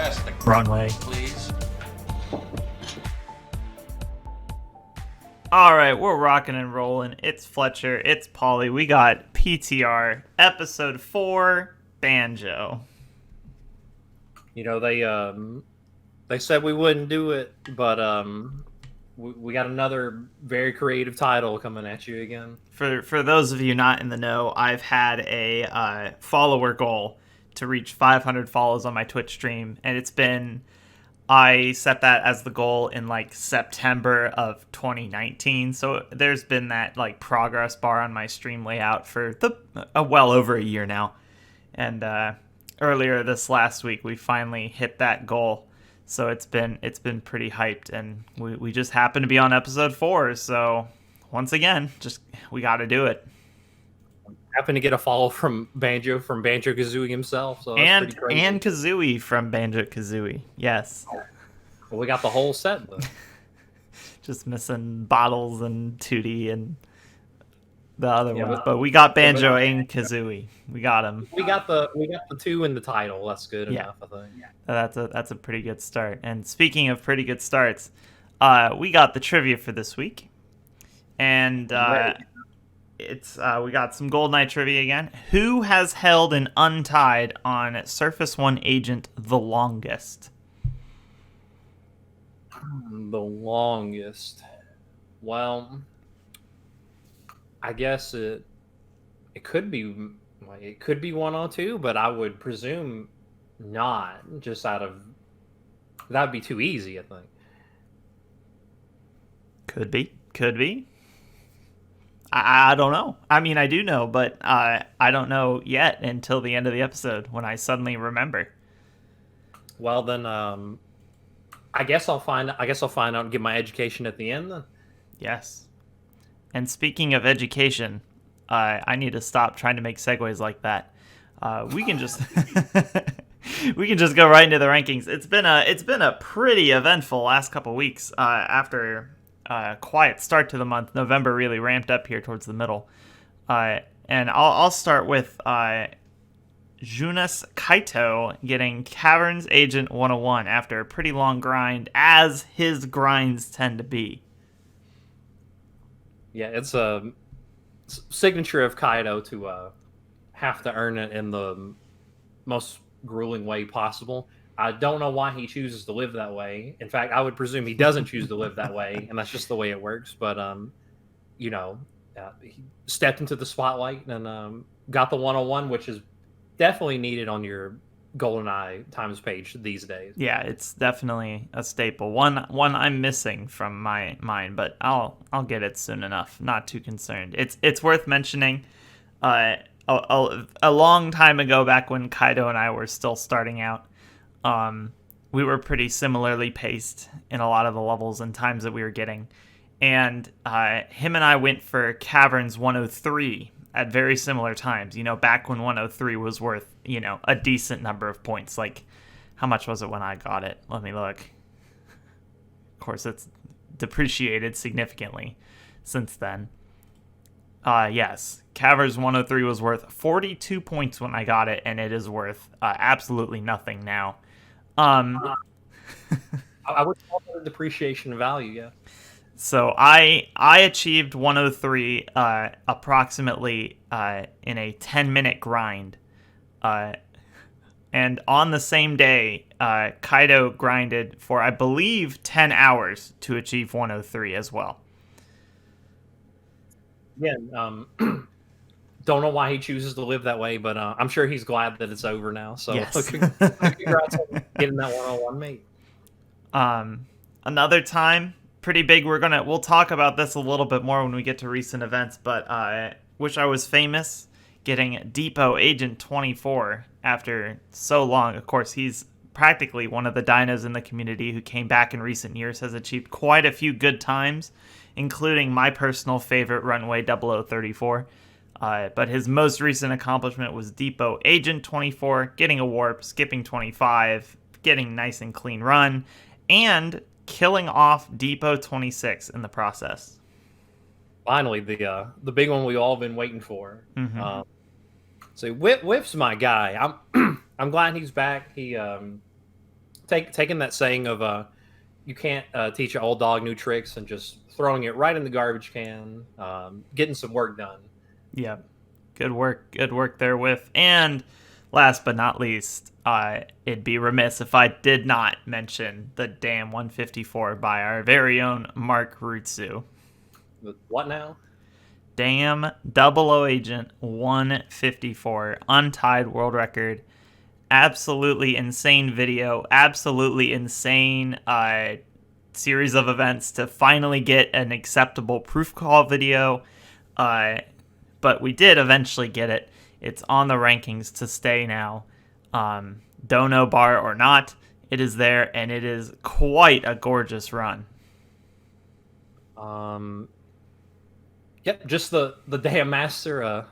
Press the Runway. please. All right, we're rocking and rolling. It's Fletcher. It's Pauli. We got PTR episode 4, Banjo. You know, they said we wouldn't do it, but we got another very creative title coming at you again. For those of you not in the know, I've had a follower goal to reach 500 follows on my Twitch stream, and I set that as the goal in like September of 2019. So there's been that like progress bar on my stream layout for well over a year now. And earlier this last week, we finally hit that goal. So it's been pretty hyped, and we just happened to be on episode 4. So once again, we got to do it. Happened to get a follow from Banjo Kazooie himself, so that's pretty crazy. And Kazooie from Banjo Kazooie. Yes. Well, we got the whole set though. Just missing Bottles and Tootie and the other ones, but we got Banjo and Kazooie. We got them. We got the 2 in the title. That's good enough, I think. That's a pretty good start. And speaking of pretty good starts, we got the trivia for this week, and we got some Gold Knight trivia again. Who has held an untied on Surface 1 Agent the longest? The longest. Well, I guess it could be 102, but I would presume not. Just out of that'd be too easy, I think. Could be. I don't know. I mean, I do know, but I don't know yet until the end of the episode when I suddenly remember. Well, then, I guess I'll find out and get my education at the end then. Yes. And speaking of education, I need to stop trying to make segues like that. We can just go right into the rankings. It's been a pretty eventful last couple weeks after. Quiet start to the month. November really ramped up here towards the middle. And I'll start with Junas Kaito getting Caverns Agent 101 after a pretty long grind, as his grinds tend to be. Yeah, it's a signature of Kaito to have to earn it in the most grueling way possible. I don't know why he chooses to live that way. In fact, I would presume he doesn't choose to live that way, and that's just the way it works. But, he stepped into the spotlight and got the 101, which is definitely needed on your GoldenEye times page these days. Yeah, it's definitely a staple. One I'm missing from mine, but I'll get it soon enough. Not too concerned. It's worth mentioning. A long time ago, back when Kaido and I were still starting out, we were pretty similarly paced in a lot of the levels and times that we were getting. And him and I went for Caverns 103 at very similar times. Back when 103 was worth, a decent number of points. Like, how much was it when I got it? Let me look. Of course, it's depreciated significantly since then. Yes, Caverns 103 was worth 42 points when I got it, and it is worth absolutely nothing now. I would call it a depreciation value, yeah. So I achieved 103 approximately in a 10-minute grind. And on the same day, Kaido grinded for, I believe, 10 hours to achieve 103 as well. Yeah, don't know why he chooses to live that way, but I'm sure he's glad that it's over now. So yes. Congrats on getting that 101, mate. Another time, pretty big. We'll talk about this a little bit more when we get to recent events, but Wish I Was Famous getting Depot Agent 24 after so long. Of course, he's practically one of the dinos in the community who came back in recent years, has achieved quite a few good times, including my personal favorite Runway 0034. But his most recent accomplishment was Depot Agent 24, getting a warp, skipping 25, getting nice and clean run, and killing off Depot 26 in the process. Finally, the big one we all been waiting for. Mm-hmm. So Whip's my guy. I'm glad he's back. taking that saying of you can't teach an old dog new tricks, and just throwing it right in the garbage can, getting some work done. Yeah, good work. Good work there with. And last but not least, it'd be remiss if I did not mention the damn 154 by our very own Mark Rutsu. What now? Damn Double O Agent 154, untied world record. Absolutely insane video. Absolutely insane series of events to finally get an acceptable proof call video. But we did eventually get it. It's on the rankings to stay now. Dono bar or not, it is there, and it is quite a gorgeous run. Yep, just the damn master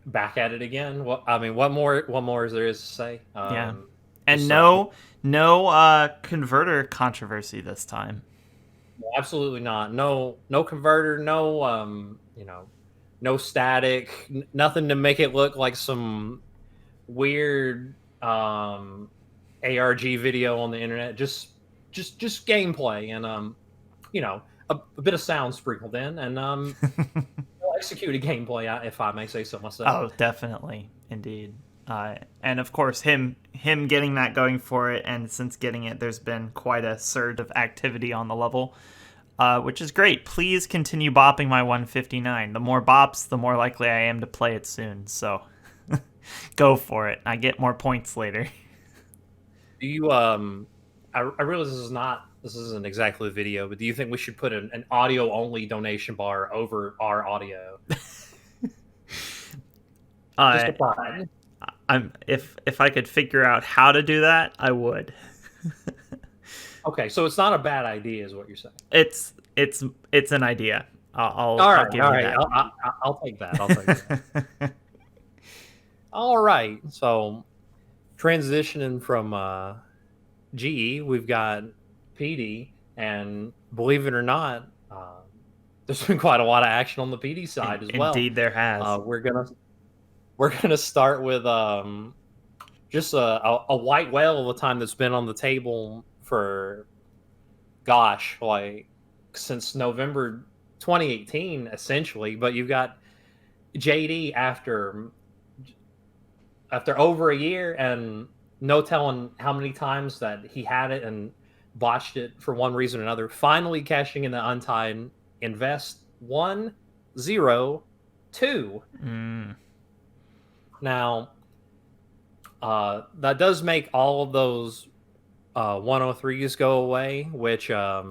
back at it again. What more is there is to say? Yeah, and no converter controversy this time. Absolutely not. No converter. No no static. Nothing to make it look like some weird ARG video on the internet. Just gameplay and a bit of sound sprinkled in, and executed gameplay, if I may say so myself. Oh, definitely, indeed. And of course, him getting that going for it, and since getting it, there's been quite a surge of activity on the level, which is great. Please continue bopping my 159. The more bops, the more likely I am to play it soon. So go for it. I get more points later. Do you I realize this isn't exactly a video, but do you think we should put an audio only donation bar over our audio? If I could figure out how to do that, I would. Okay, so it's not a bad idea, is what you're saying. It's an idea. I'll give you that. I'll take that. I'll take that. All right. So transitioning from GE, we've got PD, and believe it or not, there's been quite a lot of action on the PD side as well. Indeed, there has. We're gonna start with just a white whale of a time that's been on the table for, gosh, like since November 2018, essentially. But you've got JD after over a year, and no telling how many times that he had it and botched it for one reason or another, finally cashing in the untied invest 102. Now, that does make all of those 103s go away, which to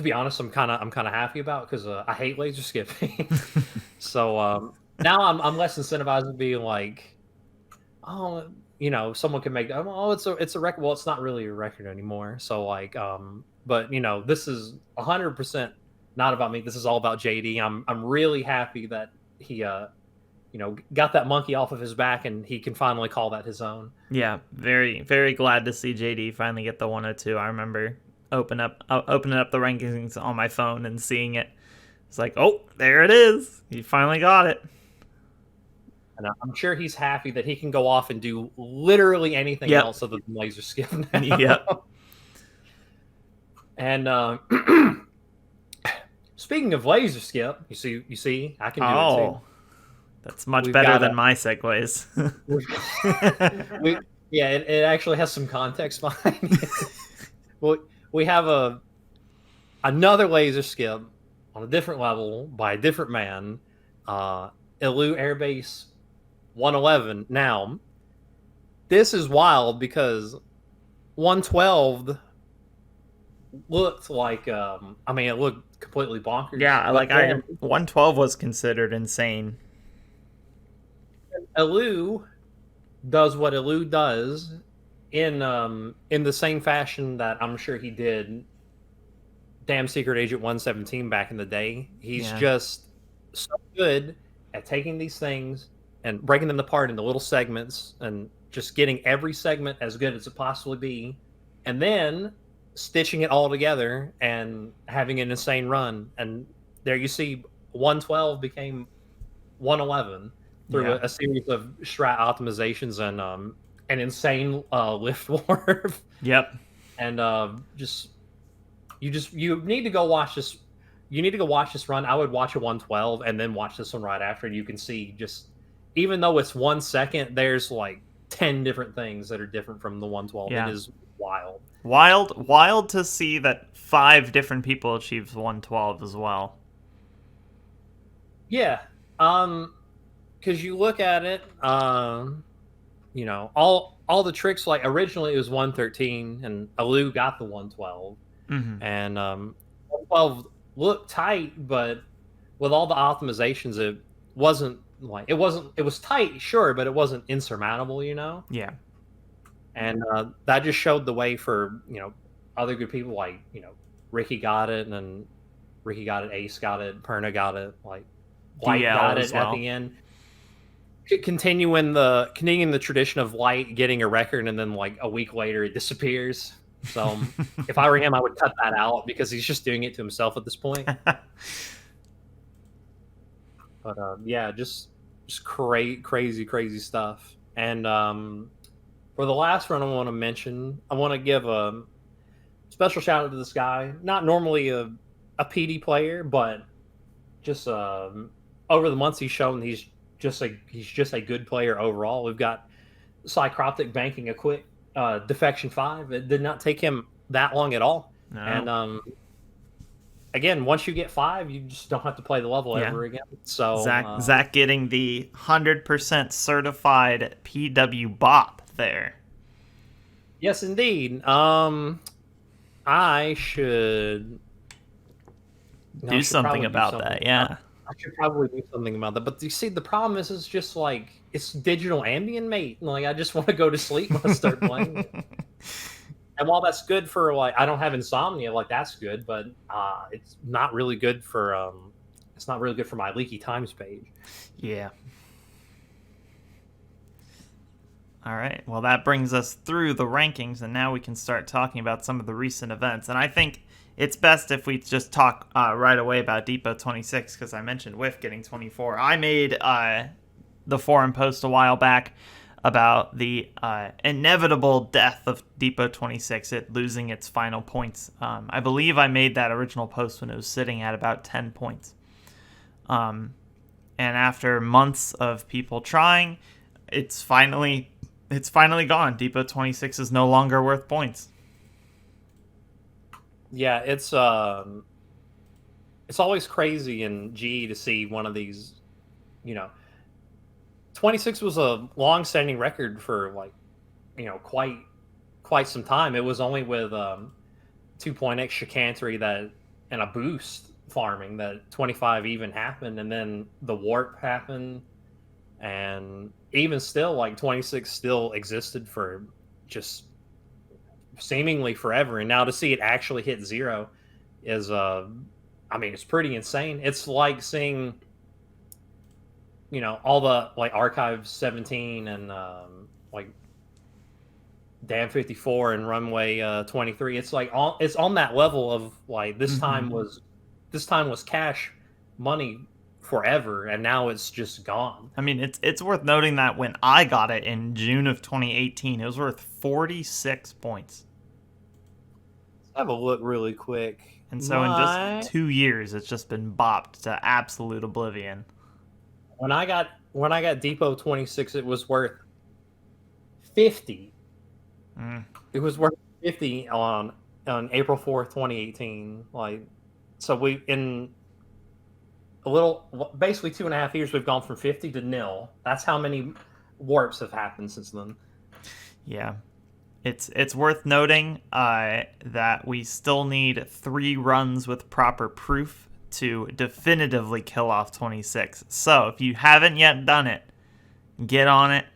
be honest, I'm kind of happy about, because I hate laser skipping. So now I'm less incentivized to be like, oh, someone can make, oh, it's a record. Well, it's not really a record anymore. So like, but this is 100% not about me. This is all about JD. I'm really happy that he got that monkey off of his back, and he can finally call that his own. Yeah, very, very glad to see JD finally get the 102. I remember opening up the rankings on my phone and seeing it. It's like, oh, there it is. He finally got it. And I'm sure he's happy that he can go off and do literally anything else other than laser skip now. Yep. And speaking of laser skip, you see, I can do it too. That's much better than my segues. It actually has some context behind it. Well, we have another laser skip on a different level by a different man, Ilu Airbase 111. Now, this is wild because 112 looked like, it looked completely bonkers. Yeah, 112 was considered insane. Ilu does what Ilu does in the same fashion that I'm sure he did Damn Secret Agent 117 back in the day. He's just so good at taking these things and breaking them apart into little segments, and just getting every segment as good as it possibly be, and then stitching it all together and having an insane run. And there you see 112 became 111 through a series of strat optimizations an insane lift warp, Yep. and you need to go watch this. You need to go watch this run. I would watch a 112 and then watch this one right after, and you can see just even though it's 1 second, there's like 10 different things that are different from the 112. Yeah. It is wild. Wild to see that 5 different people achieved 112 as well. Yeah. Because you look at it, you know, all the tricks, like originally it was 113 and Alu got the 112. Mm-hmm. And 112 looked tight, but with all the optimizations, it was tight, sure, but it wasn't insurmountable, you know? Yeah. And that just showed the way for, other good people like, Ricky got it, and then Ricky got it, Ace got it, Perna got it, like Light DL got as it well. at the end. Continuing the tradition of Light getting a record and then like a week later it disappears. So if I were him, I would cut that out because he's just doing it to himself at this point. But yeah, just crazy stuff. And for the last run, I want to mention, I want to give a special shout out to this guy. Not normally a PD player, but just over the months he's shown he's just a good player overall. We've got Cycroptic banking a quick Defection 5. It did not take him that long at all. No. And again, once you get 5, you just don't have to play the level ever again. So Zach getting the 100% certified PW bop there. Yes, indeed. I should do something about that. Yeah. I should probably do something about that. But you see, the problem is, it's just like it's digital ambient, mate. Like I just want to go to sleep when I start playing it. And while that's good for like I don't have insomnia, like that's good, but it's not really good for my leaky times page. Yeah. All right. Well, that brings us through the rankings, and now we can start talking about some of the recent events. And I think it's best if we just talk right away about Depot 26, because I mentioned Whiff getting 24. I made the forum post a while back about the inevitable death of Depot 26, it losing its final points. I believe I made that original post when it was sitting at about 10 points. And after months of people trying, it's finally gone. Depot 26 is no longer worth points. Yeah, it's always crazy in GE to see one of these, 26 was a long-standing record for like, quite some time. It was only with 2.x Chicantery that and a boost farming that 25 even happened, and then the warp happened, and even still, like 26 still existed for just seemingly forever. And now to see it actually hit 0 is, it's pretty insane. It's like seeing, all the like Archive 17 and like Dam 54 and Runway 23. It's like it's on that level of like this time was cash money forever, and now it's just gone. I mean, it's worth noting that when I got it in June of 2018, it was worth 46 points. Let's have a look really quick. And so in just 2 years, it's just been bopped to absolute oblivion. When I got Depot 26, it was worth 50. It was worth 50 on April 4th, 2018. Like, so we in basically 2.5 years, we've gone from 50 to 0. That's how many warps have happened since then. Yeah. It's worth noting that we still need 3 runs with proper proof to definitively kill off 26. So if you haven't yet done it, get on it.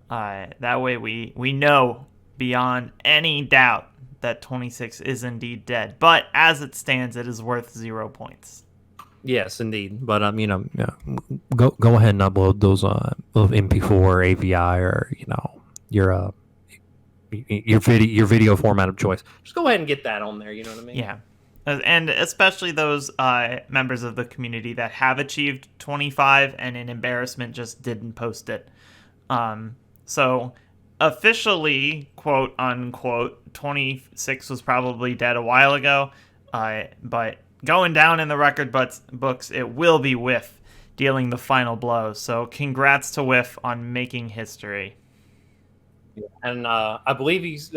That way we know beyond any doubt that 26 is indeed dead. But as it stands, it is worth 0 points. Yes, indeed. But go ahead and upload those MP4 AVI or your video format of choice. Just go ahead and get that on there. You know what I mean? Yeah. And especially those members of the community that have achieved 25 and in embarrassment just didn't post it. So officially, quote unquote, 26 was probably dead a while ago. But going down in the record books, it will be Whiff dealing the final blow. So congrats to Whiff on making history. And I believe he's.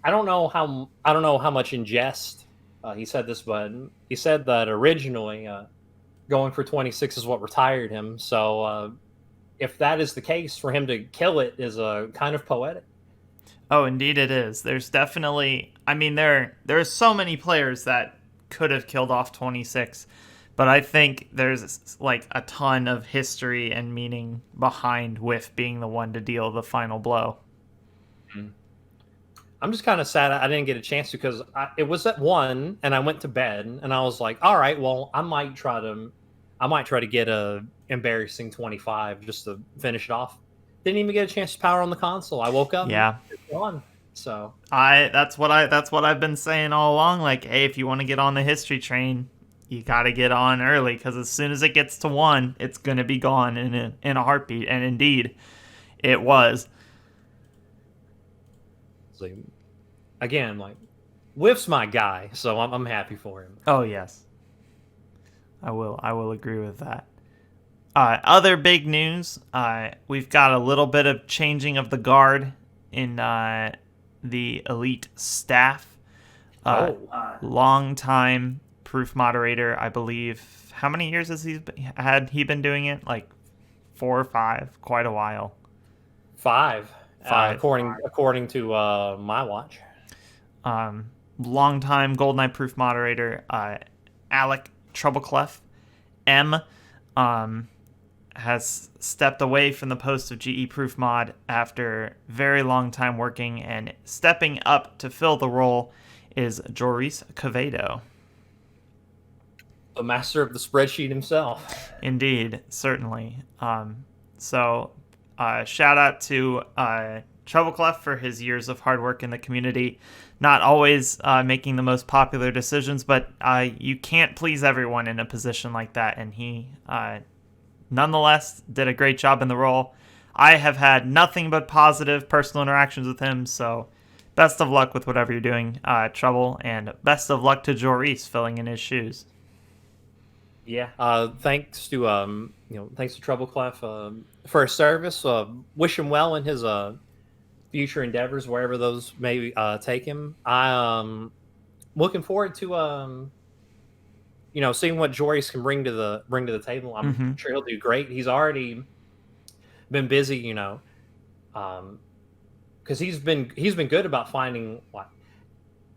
I don't know how much in jest he said this, but he said that originally going for 26 is what retired him. So if that is the case, for him to kill it is kind of poetic. Oh, indeed it is. There's definitely, I mean, there are so many players that could have killed off 26, but I think there's like a ton of history and meaning behind Whiff being the one to deal the final blow. I'm just kind of sad I didn't get a chance because it was at 1 and I went to bed and I was like, all right, well, I might try to get a embarrassing 25 just to finish it off. Didn't even get a chance to power on the console. I woke up. Yeah. And it's gone. So that's what I've been saying all along. Like, hey, if you want to get on the history train, you got to get on early because as soon as it gets to 1, it's gonna be gone in a heartbeat. And indeed, it was. Again, like Whiff's my guy, so I'm happy for him. Oh yes, I will agree with that. Other big news, we've got a little bit of changing of the guard in the elite staff. Long time proof moderator, I believe. How many years has he been doing it? Like 4 or 5, quite a while. 5. According to my watch. Long-time GoldenEye proof moderator, Alec Troubleclef M, has stepped away from the post of GE proof mod after very long time working, and stepping up to fill the role is Joris Quevedo. The master of the spreadsheet himself. Indeed, certainly. So shout out to Troubleclef for his years of hard work in the community. Not always making the most popular decisions, but you can't please everyone in a position like that, and he nonetheless did a great job in the role. I have had nothing but positive personal interactions with him, so best of luck with whatever you're doing, Trouble, and best of luck to Joris filling in his shoes. Yeah. Thanks to Troubleclef for his service. Wish him well in his future endeavors, wherever those may take him. I'm looking forward to seeing what Joris can bring to the table. I'm sure he'll do great. He's already been busy, because he's been good about finding like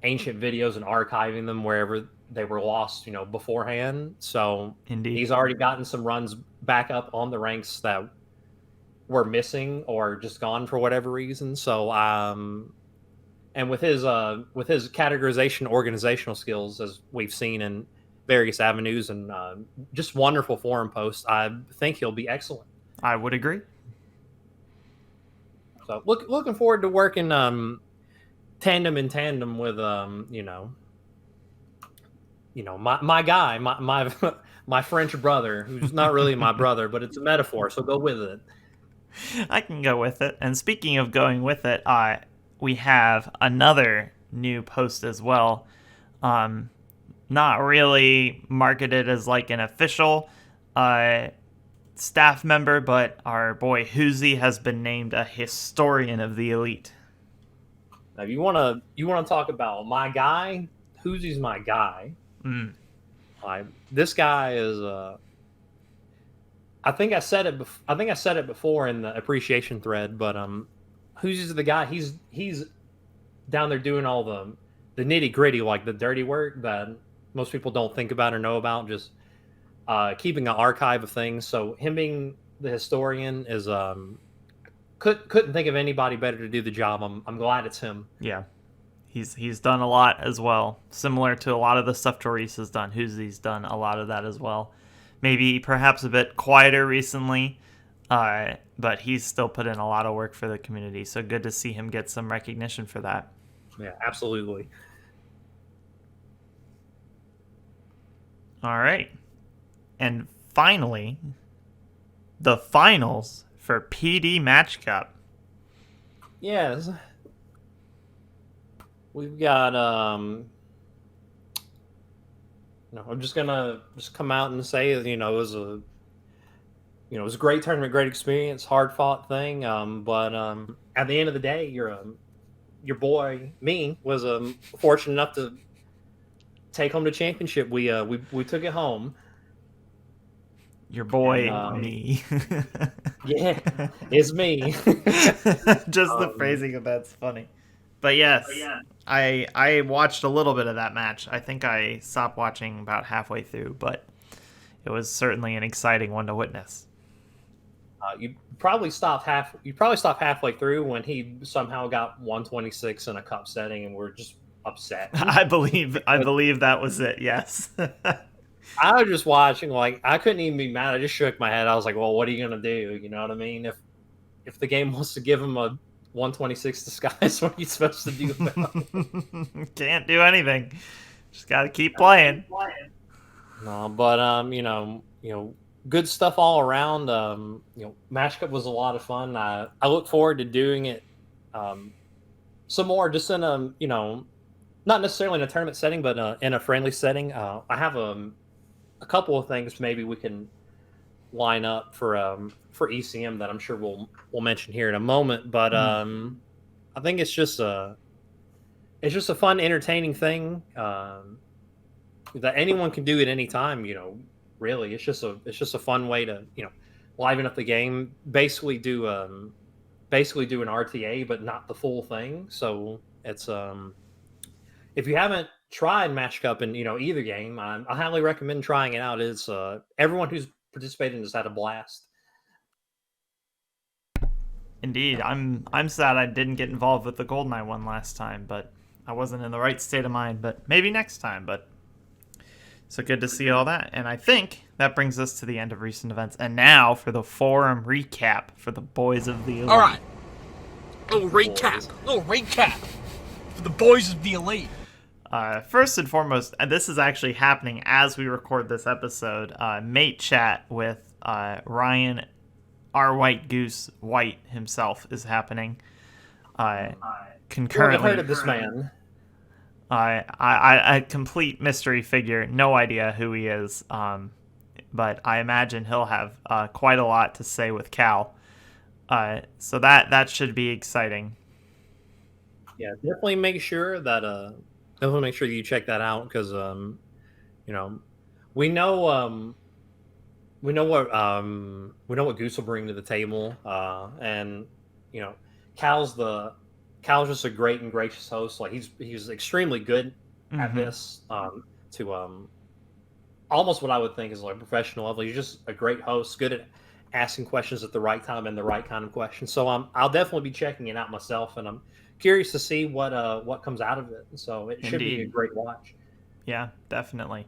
ancient videos and archiving them wherever they were lost, beforehand. So Indeed. He's already gotten some runs back up on the ranks that were missing or just gone for whatever reason. So and with his categorization organizational skills, as we've seen in various avenues and just wonderful forum posts, I think he'll be excellent. I would agree. So looking forward to working tandem in tandem with my guy, my French brother, who's not really my brother, but it's a metaphor, so go with it. I can go with it. And speaking of going with it, we have another new post as well. Not really marketed as like an official staff member, but our boy Hoozy has been named a historian of the elite. Now, if you want to talk about my guy, Hoozy's my guy. This guy is. I think I said it before in the appreciation thread, but Hoozy's the guy. He's down there doing all the nitty gritty, like the dirty work that most people don't think about or know about. Just keeping an archive of things. So him being the historian is couldn't think of anybody better to do the job. I'm glad it's him. Yeah. He's done a lot as well, similar to a lot of the stuff Joris has done. Hoozy's done a lot of that as well. Maybe perhaps a bit quieter recently, but he's still put in a lot of work for the community. So good to see him get some recognition for that. Yeah, absolutely. All right. And finally, the finals for PD Match Cup. Yes, we've got I'm just gonna come out and say that it was it was a great tournament, great experience, hard fought thing. But at the end of the day, your boy me was fortunate enough to take home the championship. We took it home, Your and boy, me. yeah, it's me. Just the phrasing of that's funny. But yes, I watched a little bit of that match. I think I stopped watching about halfway through, but it was certainly an exciting one to witness. You probably stopped halfway through when he somehow got 126 in a cup setting, and we're just upset. I believe that was it. Yes. I was just watching, like I couldn't even be mad. I just shook my head. I was like, "Well, what are you gonna do?" You know what I mean? If the game wants to give him a 126 disguise, what are you supposed to do about it? Can't do anything. Just got to keep playing. No, but good stuff all around. Match Cup was a lot of fun. I look forward to doing it some more, just in a not necessarily in a tournament setting, but in a friendly setting. I have a couple of things maybe we can line up for ECM that I'm sure we'll mention here in a moment. But I think it's just a fun, entertaining thing that anyone can do at any time. Really, it's just a fun way to liven up the game. Basically, do an RTA, but not the full thing. So it's if you haven't tried Match Cup in either game, I highly recommend trying it out. It's everyone who's participated has had a blast. Indeed, I'm sad I didn't get involved with the GoldenEye one last time, but I wasn't in the right state of mind. But maybe next time. But so good to see all that, and I think that brings us to the end of recent events. And now for the forum recap for the boys of the elite. All right, little recap for the boys of the elite. First and foremost, and this is actually happening as we record this episode, mate chat with Ryan, our White Goose White himself is happening. Concurrently, Never heard of this man. I complete mystery figure, no idea who he is, but I imagine he'll have quite a lot to say with Cal. So that should be exciting. Yeah, definitely make sure that you check that out, because we know what Goose will bring to the table, and Cal's just a great and gracious host. Like he's extremely good at this, to almost what I would think is like professional level. He's just a great host, good at asking questions at the right time and the right kind of questions. So I'll definitely be checking it out myself, and I'm curious to see what comes out of it. So it should be a great watch. Yeah, definitely.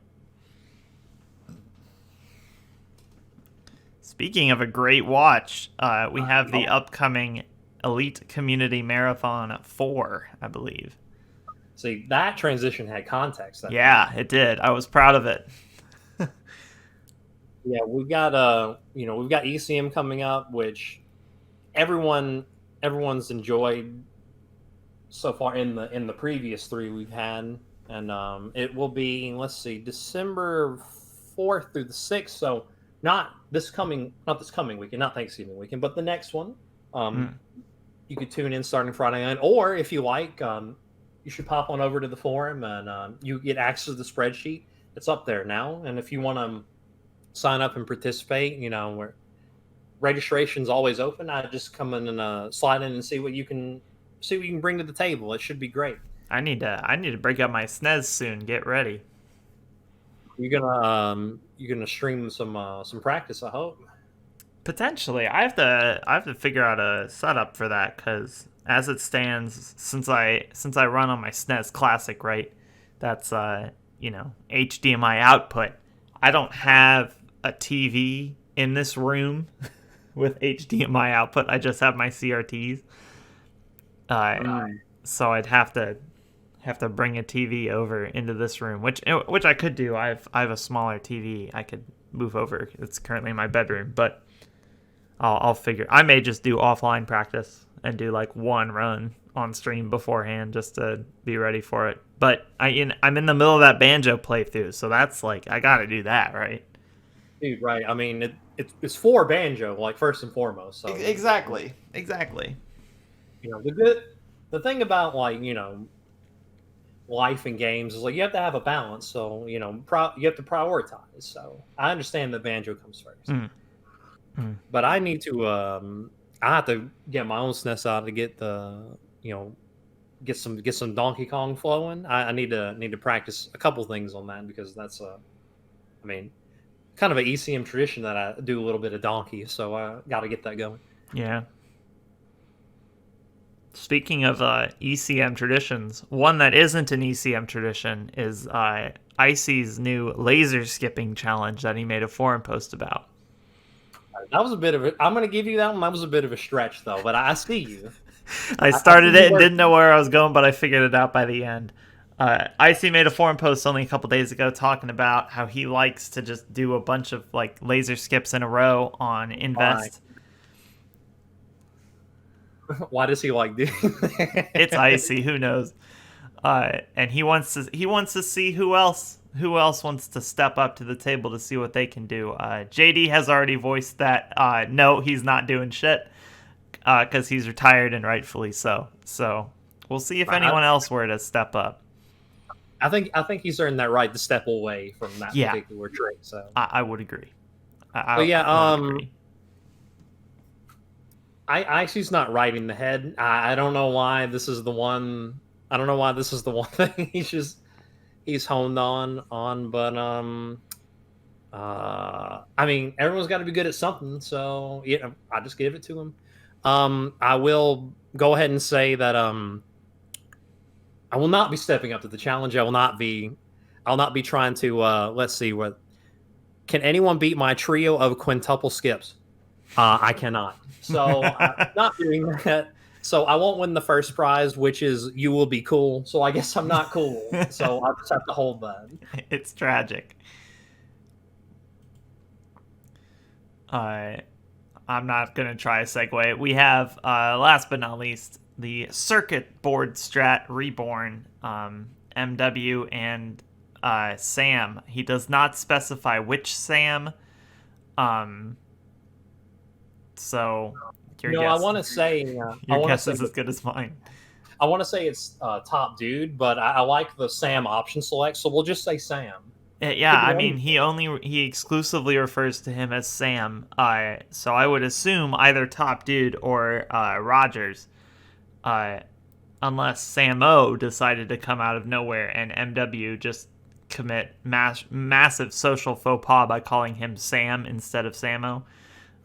Speaking of a great watch, we have the upcoming Elite Community Marathon 4, I believe. See, that transition had context. Yeah, it did. I was proud of it. Yeah, we've got ECM coming up, which everyone's enjoyed so far in the previous 3 we've had, and it will be, let's see, December 4th through the 6th. So not this coming weekend, not Thanksgiving weekend, but the next one. You could tune in starting Friday night, or if you like, you should pop on over to the forum, and you get access to the spreadsheet. It's up there now, and if you want to sign up and participate, where registration's always open, I just come in and slide in and see what you can bring to the table. It should be great. I need to break out my SNES soon. Get ready. You're gonna stream some practice, I hope. Potentially, I have to figure out a setup for that, because as it stands, since I run on my SNES Classic, right, that's HDMI output. I don't have a TV in this room with HDMI output. I just have my CRTs. So I'd have to bring a TV over into this room, which I could do. I have a smaller TV I could move over. It's currently in my bedroom, but I'll figure. I may just do offline practice and do like one run on stream beforehand just to be ready for it. But I'm in the middle of that Banjo playthrough, so that's like I got to do that, right? Dude, right. I mean, it's for Banjo, like first and foremost. So Exactly. the thing about like life and games is like you have to have a balance. So you have to prioritize. So I understand that Banjo comes first, but I need to I have to get my own SNES out to get the get some Donkey Kong flowing. I need to practice a couple things on that because that's I mean, kind of an ECM tradition that I do a little bit of Donkey, so I got to get that going. Yeah. Speaking of ECM traditions, one that isn't an ECM tradition is Icy's new laser skipping challenge that he made a forum post about. That was a bit of a. I'm going to give you that one. That was a bit of a stretch, though. But I see you. I started it and didn't know where I was going, but I figured it out by the end. Icy made a forum post only a couple days ago talking about how he likes to just do a bunch of like laser skips in a row on Invest. Why does he like doing that? It's Icy, who knows? And he wants to see who else wants to step up to the table to see what they can do. JD has already voiced that no, he's not doing shit because he's retired and rightfully so. So we'll see if anyone else were to step up. I think he's earned that right to step away from that particular trait. So I would agree. I would agree. Icy's not right in the head. I don't know why this is the one. I don't know why this is the one thing he's honed on. But I mean, everyone's got to be good at something. So I just give it to him. I will go ahead and say that I will not be stepping up to the challenge. I'll not be trying to. Let's see what. Can anyone beat my trio of quintuple skips? I cannot. So I'm not doing that. So I won't win the first prize, which is you will be cool. So I guess I'm not cool. So I'll just have to hold that. It's tragic. I'm not going to try a segue. We have, last but not least, the circuit board strat reborn, MW and Sam. He does not specify which Sam. So your guess, I want to say your guess is as good as mine. I want to say it's top dude, but I like the Sam option select, so we'll just say Sam. Yeah, I mean he exclusively refers to him as Sam. So I would assume either top dude or Rogers, unless Sam O decided to come out of nowhere and MW just commit massive social faux pas by calling him Sam instead of Samo.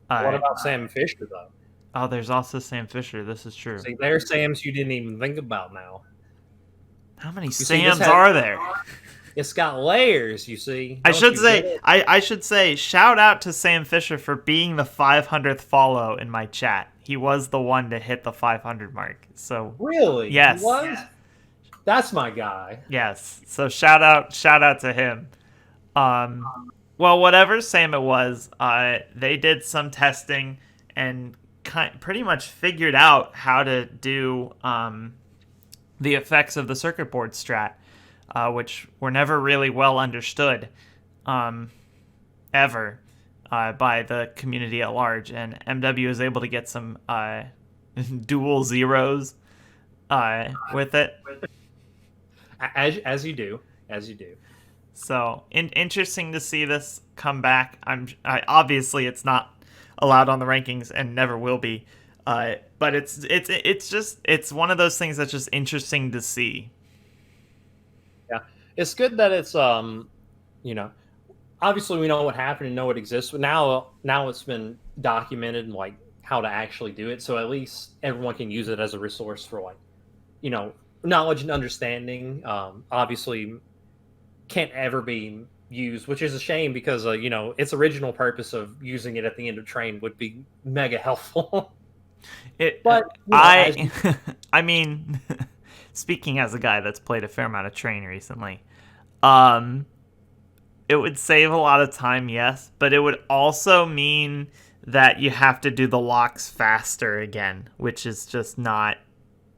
What about Sam Fisher, though? Oh, there's also Sam Fisher. This is true. See, there's Sams you didn't even think about now. How many Sams are there? It's got layers, you see. I should say, shout out to Sam Fisher for being the 500th follow in my chat. He was the one to hit the 500 mark. So really, yes, he was? That's my guy. Yes. So shout out to him. Well, whatever Sam it was, they did some testing and pretty much figured out how to do the effects of the circuit board strat, which were never really well understood ever by the community at large. And MW is able to get some dual zeros with it. As you do. So interesting to see this come back. Obviously it's not allowed on the rankings and never will be, but it's one of those things that's just interesting to see. Yeah, it's good that it's obviously we know what happened and know it exists, but now it's been documented and like how to actually do it, so at least everyone can use it as a resource for like knowledge and understanding. Obviously can't ever be used, which is a shame because its original purpose of using it at the end of train would be mega helpful. I mean, speaking as a guy that's played a fair amount of train recently, it would save a lot of time, yes, but it would also mean that you have to do the locks faster again, which is just not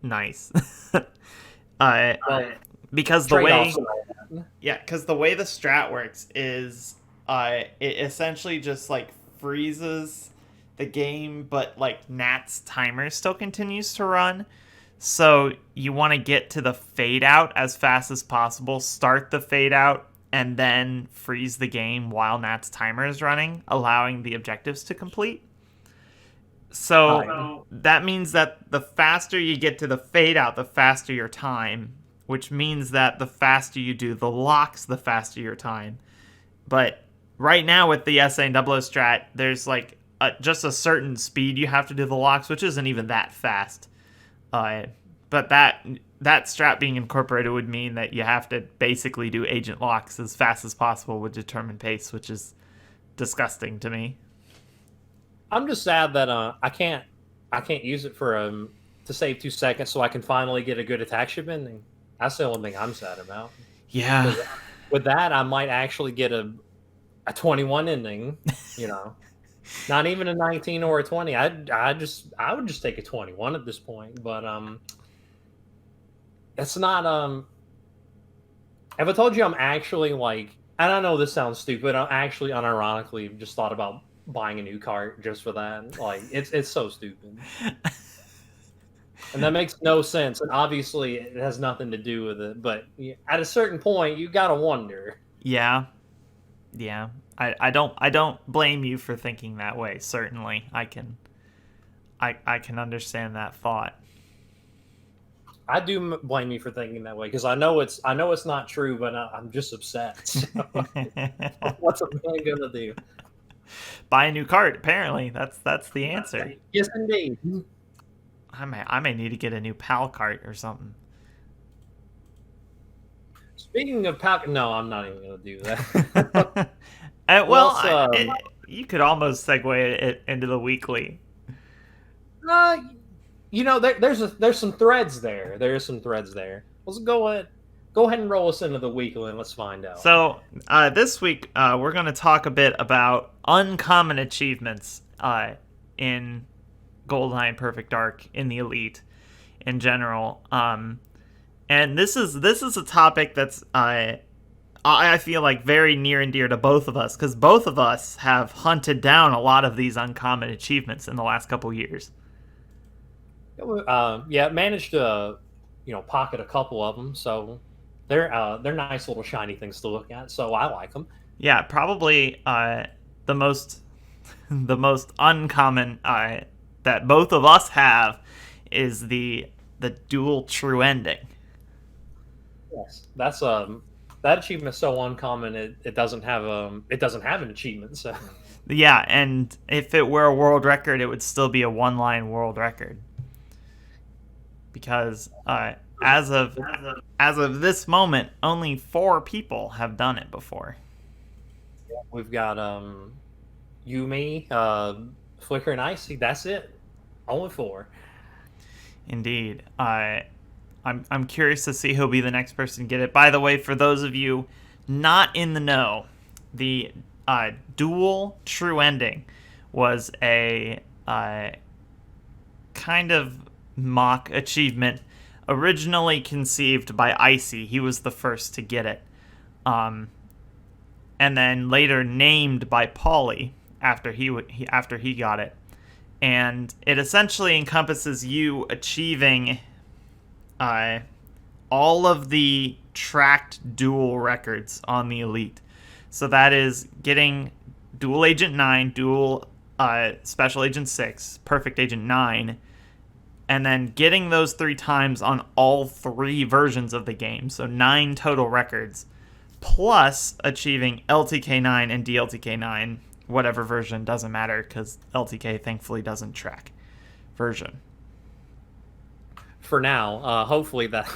nice. uh, Well, because the way trade-offs and all that. Yeah, because the way the strat works is it essentially just like freezes the game, but like Nat's timer still continues to run. So you want to get to the fade out as fast as possible, start the fade out, and then freeze the game while Nat's timer is running, allowing the objectives to complete. So that means that the faster you get to the fade out, the faster your time, which means that the faster you do the locks, the faster your time. But right now with the SA and Double O strat, there's like just a certain speed you have to do the locks, which isn't even that fast. But that strat being incorporated would mean that you have to basically do agent locks as fast as possible with determined pace, which is disgusting to me. I'm just sad that I can't use it for to save 2 seconds so I can finally get a good attack shipment. And that's the only thing I'm sad about. Yeah. With that, I might actually get a 21 ending. Not even a 19 or a 20. I would just take a 21 at this point. But it's not. If I told you I'm actually like, and I know this sounds stupid, I'm actually unironically just thought about buying a new cart just for that. Like it's so stupid. And that makes no sense. And obviously it has nothing to do with it. But at a certain point, you gotta wonder. Yeah. I don't blame you for thinking that way. Certainly, I can understand that thought. I do blame you for thinking that way because I know it's not true, but I'm just upset. So, what's a man gonna do? Buy a new cart. Apparently, that's the answer. Yes, indeed. I may need to get a new PAL cart or something. Speaking of PAL, no, I'm not even going to do that. You could almost segue it into the weekly. There's some threads there. There is some threads there. Let's go ahead and roll us into the weekly and let's find out. So this week we're going to talk a bit about uncommon achievements in GoldenEye Perfect Dark in the Elite in general. And this is a topic that's I feel like very near and dear to both of us because both of us have hunted down a lot of these uncommon achievements in the last couple years. Managed to pocket a couple of them, so they're nice little shiny things to look at. So I like them. Yeah, probably the most uncommon that both of us have is the dual true ending. Yes, that's that achievement is so uncommon. It doesn't have an achievement. So yeah, and if it were a world record, it would still be a one-line world record because as of this moment, only 4 people have done it before. We've got Yumi, Flechr, and Icy. That's it. Only 4. Indeed. I'm curious to see who'll be the next person to get it. By the way, for those of you not in the know, the dual true ending was a kind of mock achievement originally conceived by Icy. He was the first to get it. And then later named by Pauli after he got it. And it essentially encompasses you achieving all of the tracked dual records on the Elite. So that is getting Dual Agent 9, Dual Special Agent 6, Perfect Agent 9, and then getting those 3 times on all 3 versions of the game. So 9 total records, plus achieving LTK9 and DLTK9, whatever version, doesn't matter because LTK thankfully doesn't track version. For now, hopefully that,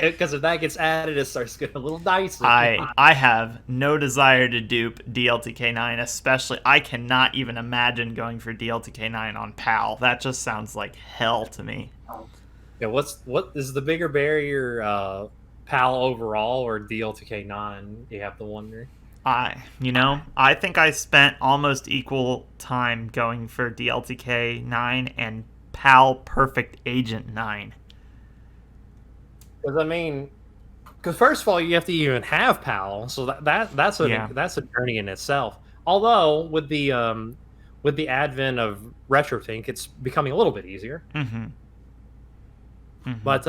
because if that gets added, it starts getting a little dicey. I have no desire to dupe DLTK9, especially I cannot even imagine going for DLTK9 on PAL. That just sounds like hell to me. Yeah, what is the bigger barrier, PAL overall or DLTK9? You have to wonder. I think I spent almost equal time going for DLTK 9 and PAL Perfect Agent 9. Because I mean, because first of all, you have to even have PAL, so that's a journey in itself. Although with the advent of RetroTink, it's becoming a little bit easier. Mm-hmm. Mm-hmm. But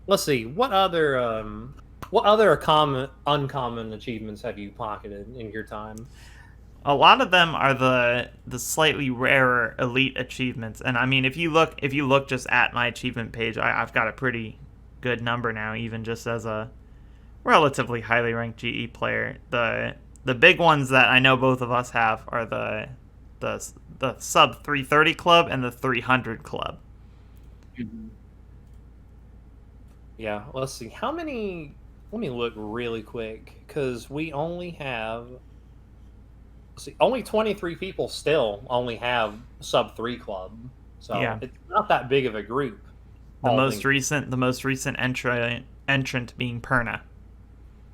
let's see, what other uncommon achievements have you pocketed in your time? A lot of them are the slightly rarer elite achievements, and I mean, if you look just at my achievement page, I've got a pretty good number now, even just as a relatively highly ranked GE player. The big ones that I know both of us have are the sub 330 club and the 300 club. Mm-hmm. Yeah, let's see. How many? Let me look really quick because we only have. Let's see, only 23 people still only have sub 3 club, so Yeah. it's not that big of a group. The most recent entrant being Perna.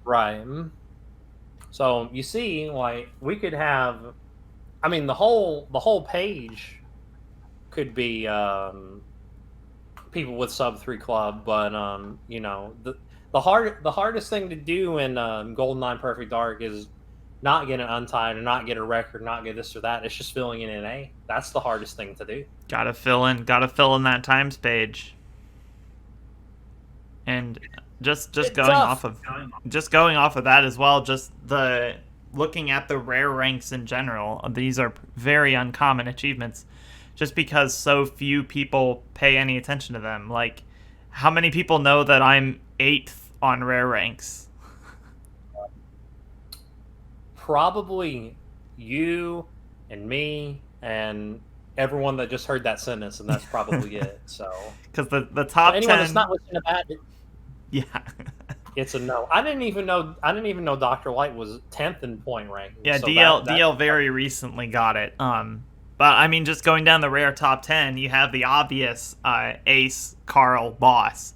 Right. So you see, like we could have. I mean, the whole page could be people with sub 3 club, but the hardest thing to do in GoldenEye Perfect Dark is not get an untied or not get a record, not get this or that. It's just filling in an A. That's the hardest thing to do. Gotta fill in that times page. And just going off of that as well, just the looking at the rare ranks in general, these are very uncommon achievements just because so few people pay any attention to them. Like, how many people know that I'm 8th on rare ranks? Probably you and me and everyone that just heard that sentence, and that's probably it. So, because the top anyone 10, that's not listening to that, yeah, it's a no. I didn't even know Dr. Light was 10th in point rank. Yeah, so DL very recently got it. But I mean, just going down the rare top 10, you have the obvious Ace, Carl, Boss.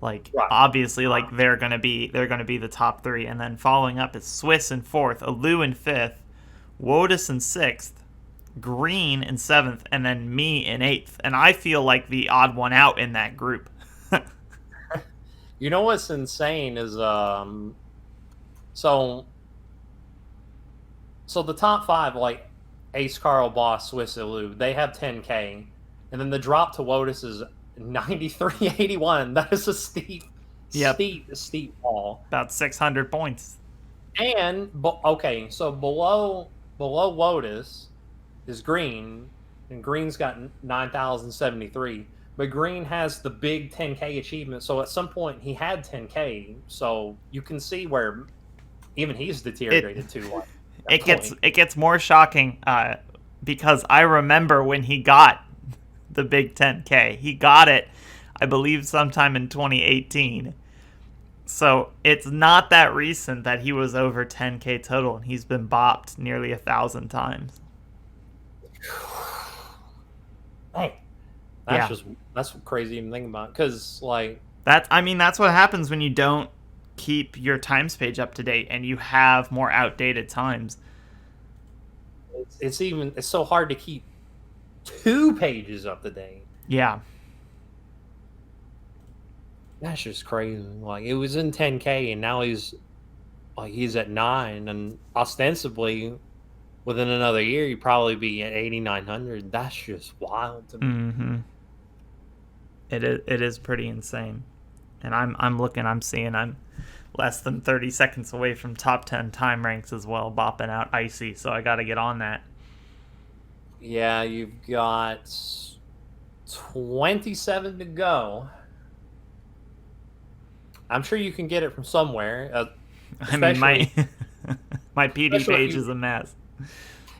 Like, right. Obviously, like they're gonna be the top 3, and then following up is Swiss in 4th, Alu in 5th, Wotus in 6th, Green in 7th, and then me in 8th. And I feel like the odd one out in that group. You know what's insane is so the top 5, like Ace, Carl, Boss, Swiss, Alu, they have 10K, and then the drop to Wotus is 93.81. That is a steep fall. About 600 points. And okay, so below Wotus is Green, and Green's got 9,073. But Green has the big 10K achievement, so at some point he had 10K. So you can see where even he's deteriorated too. Like, it gets more shocking because I remember when he got the big 10K. He got it, I believe, sometime in 2018. So it's not that recent that he was over 10K total, and he's been bopped nearly 1,000 times. Hey, that's crazy to even think about. Because that's what happens when you don't keep your times page up to date and you have more outdated times. It's so hard to keep 2 pages up to date. Yeah. That's just crazy. Like, it was in 10K and now he's at 9, and ostensibly within another year he'd probably be at 8,900. That's just wild to me. Mm-hmm. It is pretty insane. And I'm seeing I'm less than 30 seconds away from top 10 time ranks as well, bopping out Icy, so I got to get on that. Yeah, you've got 27 to go. I'm sure you can get it from somewhere. I mean, my PD page is a mess.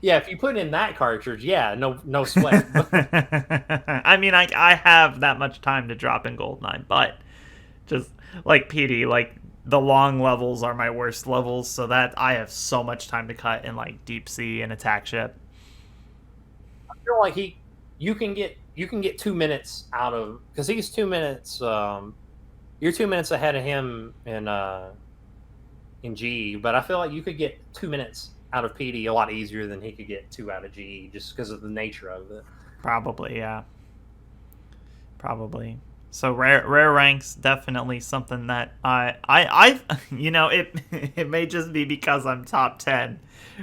Yeah, if you put in that cartridge, yeah, no sweat. I mean, I have that much time to drop in GoldenEye, but just like PD, like the long levels are my worst levels, so that I have so much time to cut in like Deep Sea and Attack Ship. I feel like you can get 2 minutes out of, because he's 2 minutes. You're 2 minutes ahead of him in in GE, but I feel like you could get 2 minutes out of PD a lot easier than he could get 2 out of GE, just because of the nature of it. Probably, yeah. Probably. So rare ranks definitely something that I you know, it may just be because I'm top 10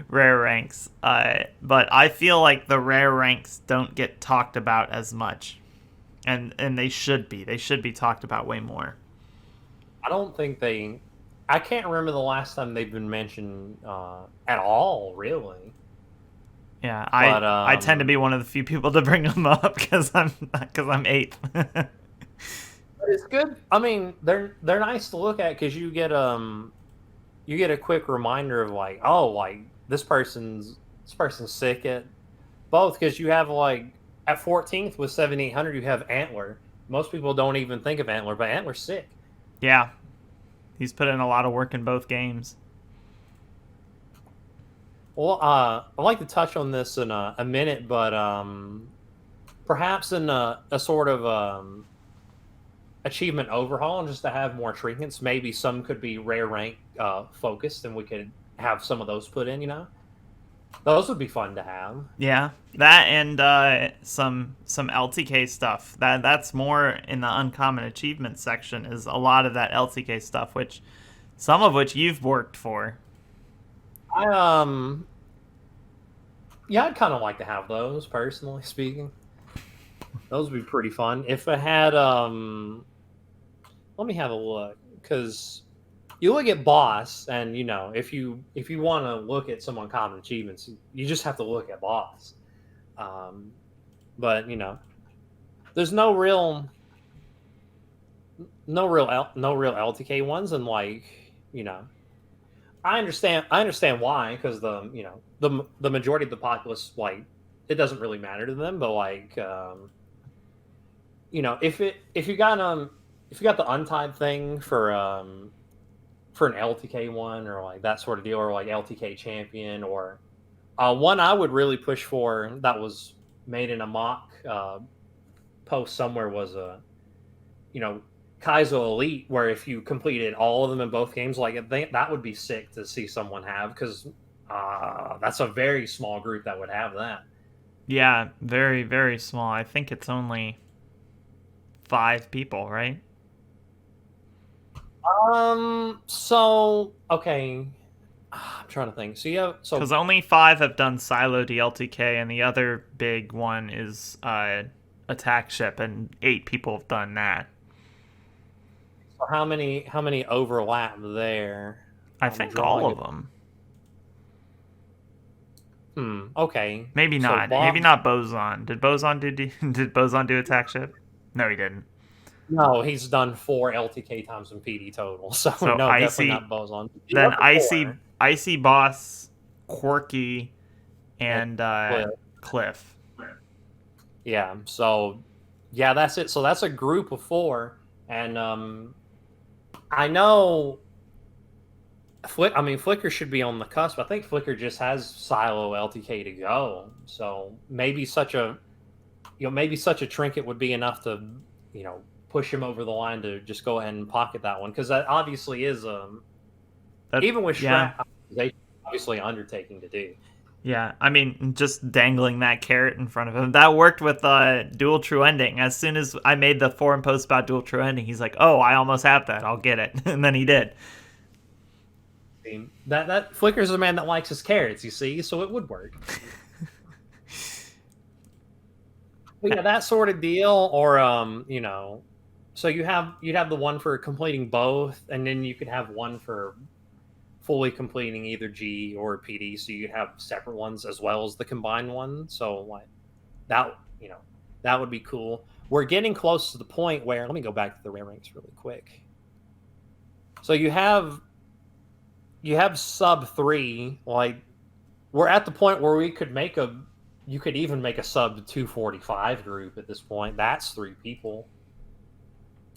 rare ranks, but I feel like the rare ranks don't get talked about as much, and they should be talked about way more. I don't think I can't remember the last time they've been mentioned at all, really. Yeah, But I tend to be one of the few people to bring them up because I'm eighth. But it's good. I mean, they're nice to look at because you get a quick reminder of like, oh, like this person's sick at both, because you have like at 14th with 7,800 you have Antler. Most people don't even think of Antler, but Antler's sick. Yeah, he's put in a lot of work in both games. Well, I'd like to touch on this in a minute, but perhaps in a sort of achievement overhaul, and just to have more trinkets. Maybe some could be rare rank focused, and we could have some of those put in. You know, those would be fun to have. Yeah, that and some LTK stuff. That's more in the uncommon achievement section. Is a lot of that LTK stuff, which some of which you've worked for. Yeah, I'd kind of like to have those, personally speaking. Those would be pretty fun. If I had, let me have a look, because you look at boss, and you know, if you want to look at some uncommon achievements, you just have to look at boss. But you know, there's no real LTK ones, and like, you know, I understand why, because the majority of the populace, like, it doesn't really matter to them, but like, you know, if you got the untied thing for an LTK one, or like that sort of deal, or like LTK champion, or one I would really push for that was made in a mock post somewhere was you know, Kaizo Elite, where if you completed all of them in both games, like that would be sick to see someone have, because that's a very small group that would have that. Yeah, very, very small. I think it's only 5 people, right? So okay, I'm trying to think. So yeah, so because only 5 have done Silo DLTK, and the other big one is Attack Ship, and 8 people have done that. So how many overlap there? I think all of them. Okay. Maybe So not. Maybe not Boson. Did Boson do Attack Ship? No, he didn't. No, he's done 4 LTK times in PD total. So no, definitely not Boson. Then Icy Boss, Quirky, and Cliff. Yeah. So yeah, that's it. So that's a group of 4, and I know. Flechr should be on the cusp. I think Flechr just has Silo LTK to go. So maybe such a trinket would be enough to, you know, push him over the line to just go ahead and pocket that one, because that obviously is even with Shrek, obviously an undertaking to do. Yeah, I mean, just dangling that carrot in front of him. That worked with Dual True Ending. As soon as I made the forum post about Dual True Ending, he's like, "Oh, I almost have that. I'll get it," and then he did. That Flechr's a man that likes his carrots, you see, so it would work. But yeah, that sort of deal, or you know, so you'd have the one for completing both, and then you could have one for fully completing either G or PD, so you have separate ones as well as the combined one. So like that, you know, that would be cool. We're getting close to the point where, let me go back to the rare ranks really quick. So you have sub 3, like we're at the point where you could even make a sub 245 group at this point. That's 3 people.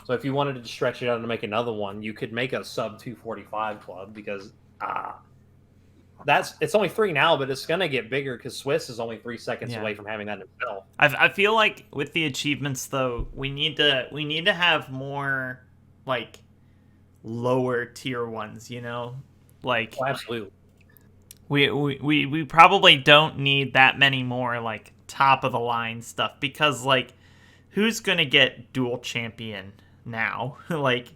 So if you wanted to stretch it out and make another one, you could make a sub 245 club, because it's only 3 now, but it's gonna get bigger because Swiss is only 3 seconds away from having that himself. I feel like with the achievements though, we need to have more like lower tier ones, you know, Like, Oh, absolutely. we probably don't need that many more like top of the line stuff, because like who's gonna get dual champion now? Like,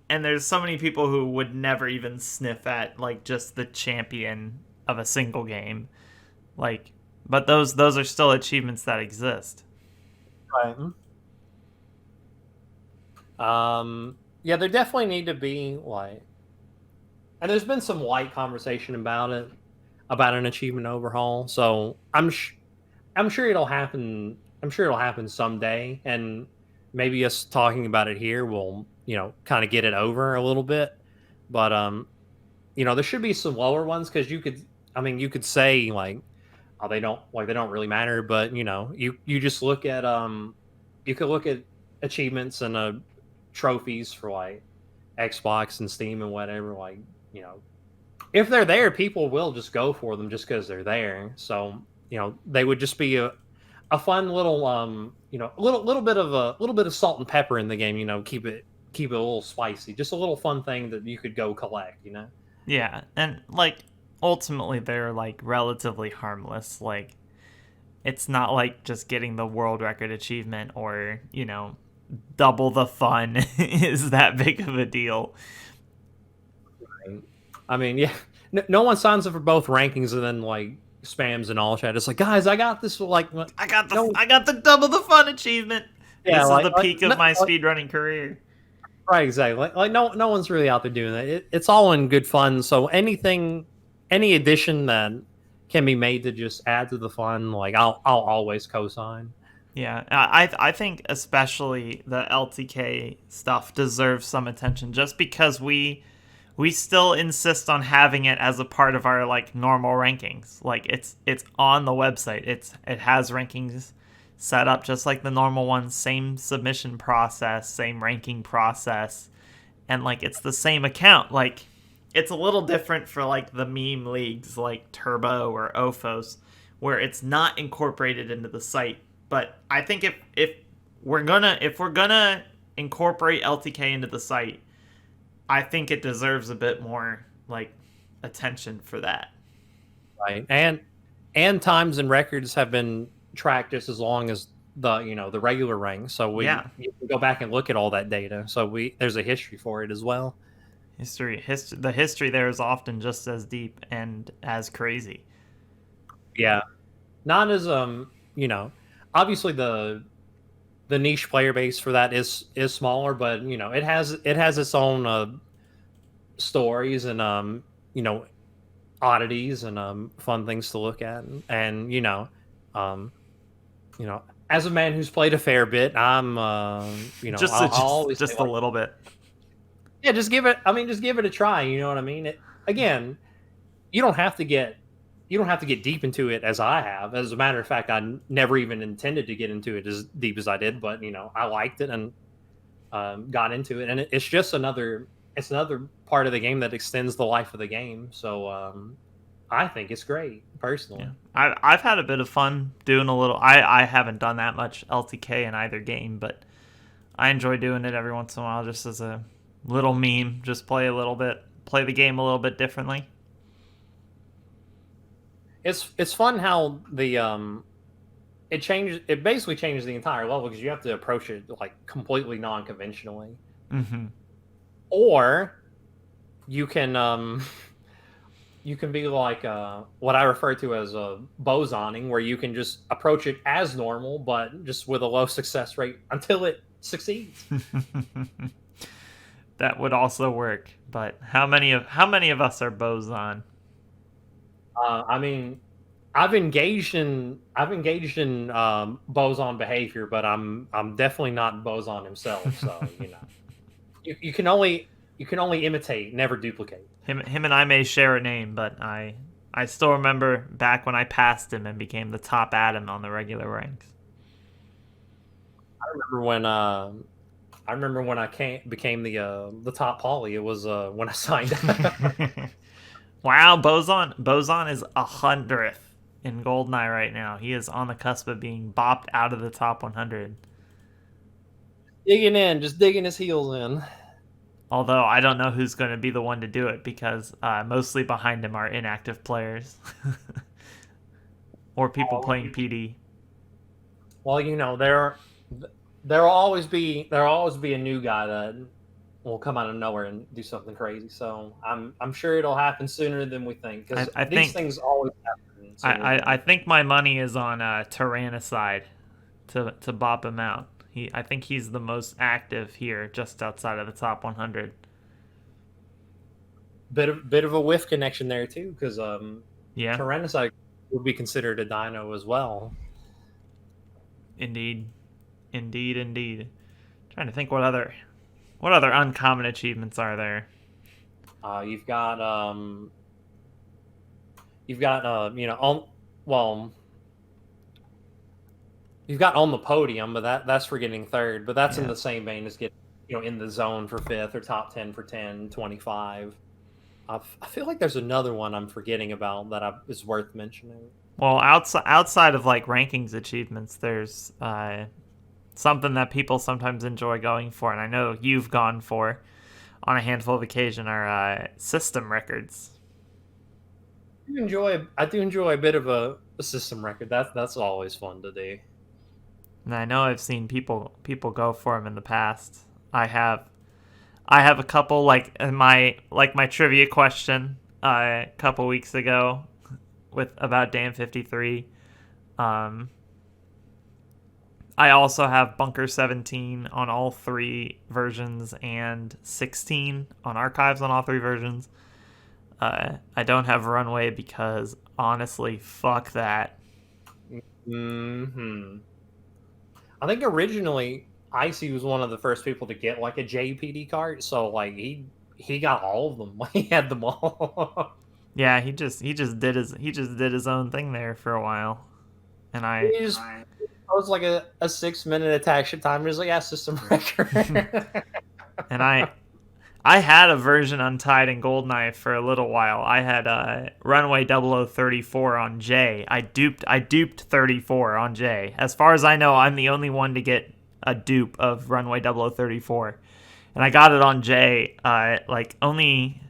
and there's so many people who would never even sniff at like just the champion of a single game. Like, but those are still achievements that exist. Right. Yeah, there definitely need to be like, and there's been some light conversation about it, about an achievement overhaul. So I'm sure it'll happen. I'm sure it'll happen someday, and maybe us talking about it here will, kind of get it over a little bit. But there should be some lower ones because you could say like, oh, they don't really matter, but you just look at you could look at achievements and trophies for like Xbox and Steam and whatever. Like, if they're there, people will just go for them just because they're there. So they would just be a fun little little bit of salt and pepper in the game. Keep it a little spicy, just a little fun thing that you could go collect. Yeah, and like ultimately they're like relatively harmless. Like, it's not like just getting the world record achievement or, double the fun is that big of a deal. I mean, yeah, no one signs up for both rankings and then like spams in all chat. It's like, guys, I got this. Like, I got the double the fun achievement. Yeah, this like, is the peak of my like, speedrunning career. Right, exactly. Like no one's really out there doing that. It's all in good fun. So any addition that can be made to just add to the fun, like I'll always co-sign. Yeah, I think especially the LTK stuff deserves some attention, just because we still insist on having it as a part of our like normal rankings. Like, it's on the website. It has rankings set up just like the normal ones, same submission process, same ranking process, and like it's the same account. Like, it's a little different for like the meme leagues like Turbo or Ophos, where it's not incorporated into the site. But I think if we're gonna incorporate LTK into the site, I think it deserves a bit more like attention for that. Right, and times and records have been tracked just as long as the regular ranks. So you can go back and look at all that data. So there's a history for it as well. The history there is often just as deep and as crazy. Yeah, not as obviously the niche player base for that is smaller, but it has its own stories and oddities and fun things to look at, and as a man who's played a fair bit, I'm I'll always just say, a little bit. Yeah, just give it a try. You know what I mean? Again, you don't have to get deep into it as I have. As a matter of fact, I never even intended to get into it as deep as I did, but I liked it and got into it, and it's just another part of the game that extends the life of the game. So I think it's great personally. Yeah. I've had a bit of fun doing a little. I haven't done that much LTK in either game, but I enjoy doing it every once in a while, just as a little meme. Just play the game a little bit differently. It's fun how the it basically changes the entire level because you have to approach it like completely non-conventionally. Mm-hmm. Or you can be like what I refer to as a bosoning, where you can just approach it as normal but just with a low success rate until it succeeds. That would also work, but how many of us are boson? I mean, I've engaged in boson behavior, but I'm definitely not boson himself. So you can only imitate, never duplicate. Him and I may share a name, but I still remember back when I passed him and became the top Adam on the regular ranks. I remember when I became the top Pauli. It was when I signed up. Wow, Boson is 100th in Goldeneye right now. He is on the cusp of being bopped out of the top 100. Just digging his heels in. Although I don't know who's going to be the one to do it because mostly behind him are inactive players or people playing PD. Well, there'll always be a new guy that will come out of nowhere and do something crazy. So I'm sure it'll happen sooner than we think because these things always happen. I think my money is on Tyrannicide to bop him out. I think he's the most active here, just outside of the top 100. Bit of a whiff connection there too, because yeah, Tyrannicide would be considered a dino as well. Indeed. Trying to think what other uncommon achievements are there. You've got on you've got on the podium, but that's for getting third. But that's in the same vein as getting in the zone for fifth or top 10 for 10, 25. I feel like there's another one I'm forgetting about that is worth mentioning. Well, outside of like rankings achievements, there's something that people sometimes enjoy going for, and I know you've gone for on a handful of occasions, are system records. I do enjoy a bit of a system record. That's always fun to do. And I know I've seen people go for them in the past. I have a couple, like my trivia question a couple weeks ago about Dan 53. I also have Bunker 17 on all 3 versions and 16 on archives on all 3 versions. I don't have Runway because honestly, fuck that. I think originally Icy was one of the first people to get like a JPD card, so like he got all of them. He had them all. Yeah, he just did his own thing there for a while, and I was like a 6-minute attack time. He was like, system record. And I had a version untied in Goldeneye for a little while. I had Runway 0034 on J. I duped 34 on J. As far as I know, I'm the only one to get a dupe of Runway 0034. And I got it on J like only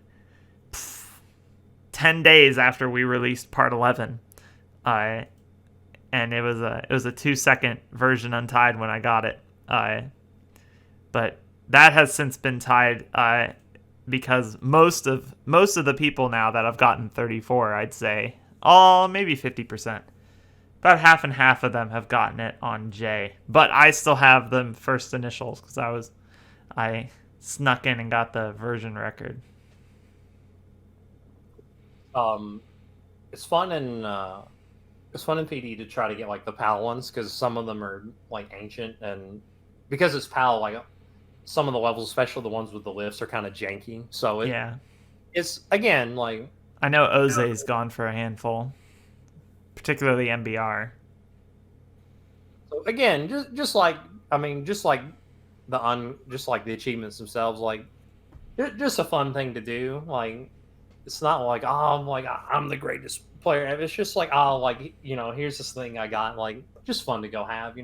10 days after we released part 11. And it was a 2-second version untied when I got it. But that has since been tied because most of the people now that have gotten 34, I'd say, maybe 50%, about half and half of them have gotten it on J. But I still have them first initials because I snuck in and got the version record. It's fun in PD to try to get like the PAL ones because some of them are like ancient, and because it's PAL, like some of the levels, especially the ones with the lifts, are kind of janky. So it's again like I know Oze's gone for a handful, particularly MBR. So again, just like the achievements themselves, like just a fun thing to do. Like it's not like I'm the greatest player ever. It's just like here's this thing I got. Like just fun to go have.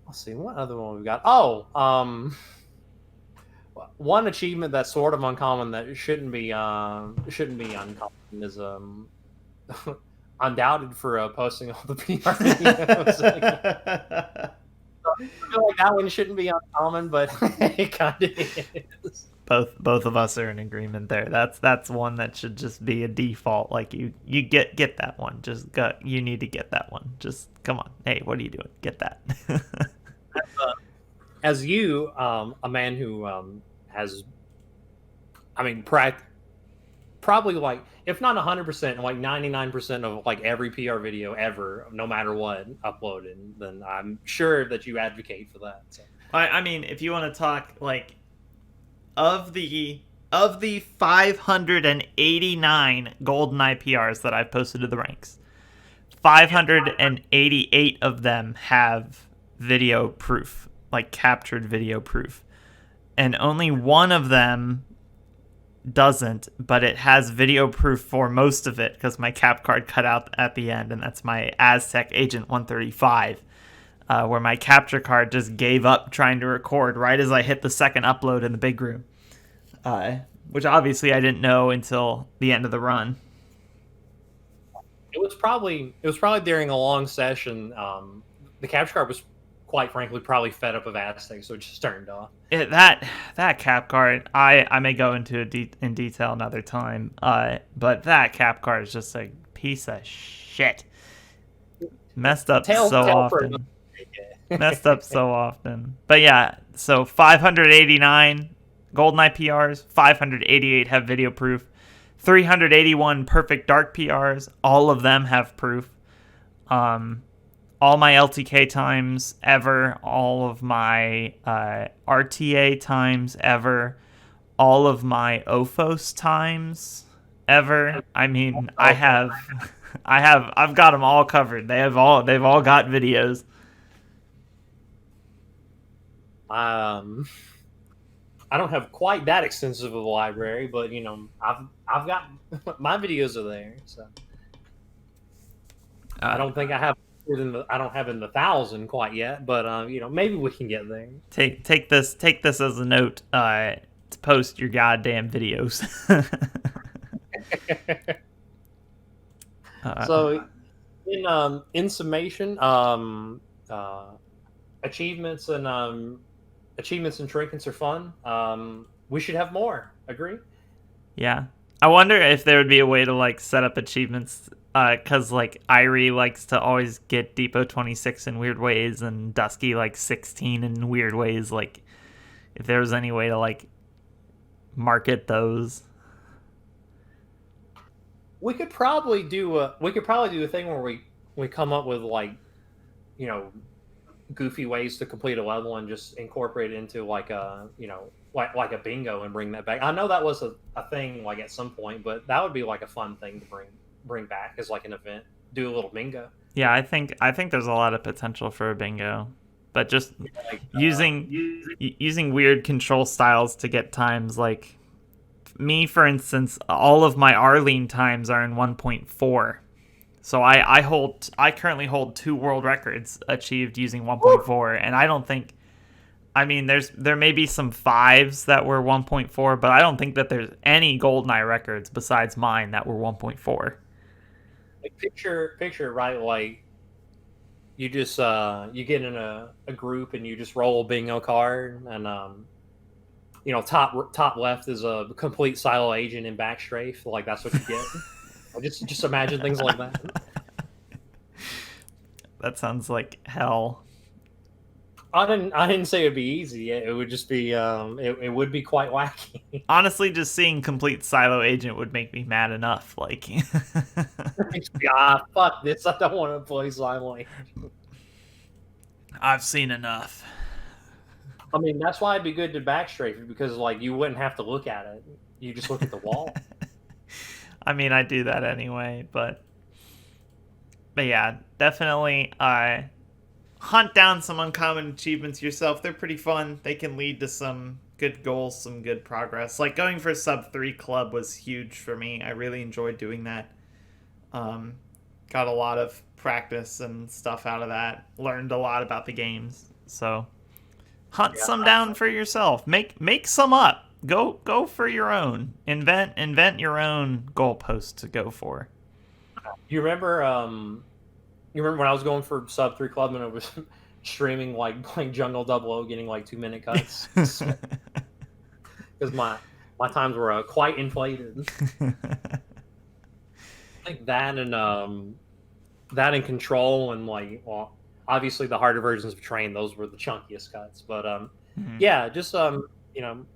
Let's see what other one we've got. One achievement that's sort of uncommon that shouldn't be uncommon is undoubted for posting all the PR videos. I feel like that one shouldn't be uncommon, but it kind of is. Both of us are in agreement there. That's one that should just be a default. Like you get that one. Just go. You need to get that one. Just come on. Hey, what are you doing? Get that. As you, a man who has, probably like, if not 100%, like 99% of like every PR video ever, no matter what, uploaded, then I'm sure that you advocate for that. So. I mean, if you want to talk like of the 589 GoldenEye PRs that I've posted to the ranks, 588 of them have video proof, like captured video proof, and only one of them doesn't, but it has video proof for most of it because my cap card cut out at the end, and that's my Aztec Agent 135. where my capture card just gave up trying to record right as I hit the second upload in the big room, which obviously I didn't know until the end of the run. It was probably during a long session. The capture card was, quite frankly, probably fed up of Aztec, so it just turned off. That cap card, I may go into in detail another time. But that cap card is just a piece of shit. Messed up so often. Messed up so often. But yeah, so 589 GoldenEye PRs, 588 have video proof, 381 perfect dark PRs. All of them have proof. All my LTK times ever, all of my RTA times ever, all of my OFOS times ever. I mean, I've got them all covered. They've all got videos. I don't have quite that extensive of a library, but you know, I've got my videos are there. So I don't think I have. I don't have in the 1,000 quite yet, but you know, maybe we can get there. Take this as a note to post your goddamn videos. So, in summation, achievements and trinkets are fun. We should have more. Agree? Yeah, I wonder if there would be a way to like set up achievements. Because like Irie likes to always get Depot 26 in weird ways, and Dusky like 16 in weird ways. Like, if there was any way to like market those, we could probably do a thing where we come up with like, you know, goofy ways to complete a level and just incorporate it into like a, you know, like a bingo and bring that back. I know that was a thing like at some point, but that would be like a fun thing to bring back as like an event. Do a little bingo. Yeah, I think there's a lot of potential for a bingo, but just like, using weird control styles to get times. Like me, for instance, all of my Arlene times are in 1.4. So I currently hold 2 world records achieved using 1.4, and I don't think. I mean, there may be some 5s that were 1.4, but I don't think that there's any GoldenEye records besides mine that were 1.4. Like picture right, like you just you get in a group and you just roll a bingo card, and you know, top left is a complete silo agent in backstrafe. Like that's what you get. just imagine things like that. That sounds like hell. I didn't say it'd be easy. It would just be it would be quite wacky. Honestly, just seeing complete silo agent would make me mad enough. Like, fuck this! I don't want to play silo agent. I've seen enough. I mean, that's why it'd be good to backstrafe, because like you wouldn't have to look at it. You just look at the wall. I mean, I do that anyway, but yeah, definitely. Hunt down some uncommon achievements yourself. They're pretty fun. They can lead to some good goals, some good progress. Like going for sub 3 club was huge for me. I really enjoyed doing that. Got a lot of practice and stuff out of that. Learned a lot about the games. So hunt some down for yourself. Make some up. Go for your own. Invent your own goalpost to go for. You remember when I was going for sub 3 club and I was streaming like playing Jungle 00, getting like 2-minute cuts because my times were quite inflated. Like that and Control, and like, well, obviously the harder versions of Train, those were the chunkiest cuts. But yeah, just you know,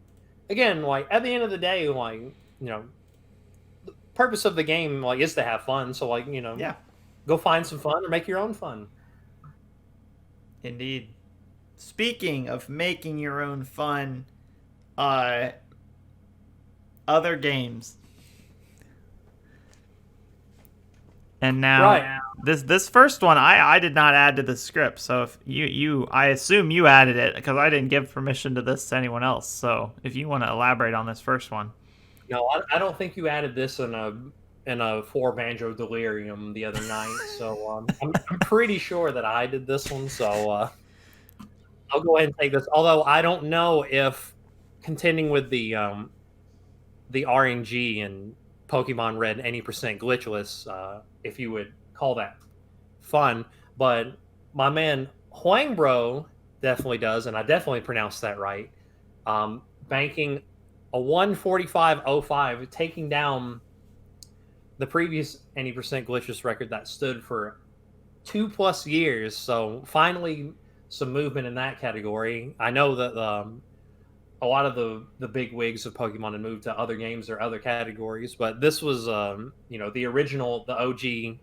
again, like at the end of the day, like, you know, the purpose of the game like is to have fun. So like, you know, yeah. Go find some fun or make your own fun. Indeed. Speaking of making your own fun, other games. And now, this first one, I did not add to the script. So if I assume you added it, because I didn't give permission to this to anyone else. So if you want to elaborate on this first one. No, I don't think you added this in in a 4 Banjo delirium the other night, so I'm pretty sure that I did this one. So I'll go ahead and take this. Although I don't know if contending with the RNG and Pokemon Red any percent glitchless, if you would call that fun, but my man Huangbro definitely does, and I definitely pronounced that right. Banking a 145.05, taking down the previous any percent glitchless record that stood for 2+ years. So finally, some movement in that category. I know that a lot of the big wigs of Pokemon had moved to other games or other categories, but this was the original, the OG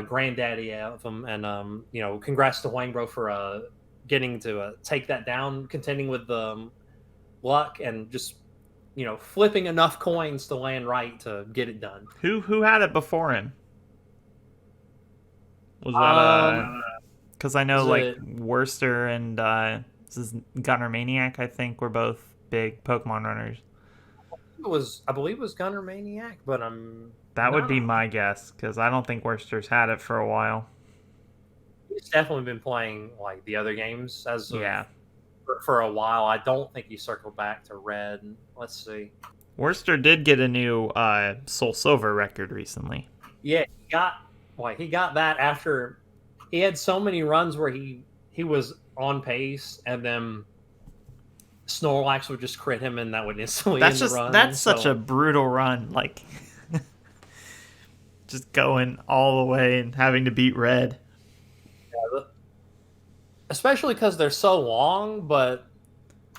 granddaddy of them, and congrats to Wangbro for getting to take that down, contending with luck and just flipping enough coins to land right to get it done. Who had it before him? Was that because I know Worcester and this is Gunner Maniac, I think, were both big Pokemon runners. I believe it was Gunner Maniac, but that would be my guess, because I don't think Worcester's had it for a while. He's definitely been playing like the other games yeah. For a while. I don't think he circled back to Red. Let's see. Worcester did get a new Soul Silver record recently. Yeah, he got that after he had so many runs where he was on pace, and then Snorlax would just crit him, and that would instantly end the run. That's such a brutal run, like just going all the way and having to beat Red. Yeah, especially because they're so long. But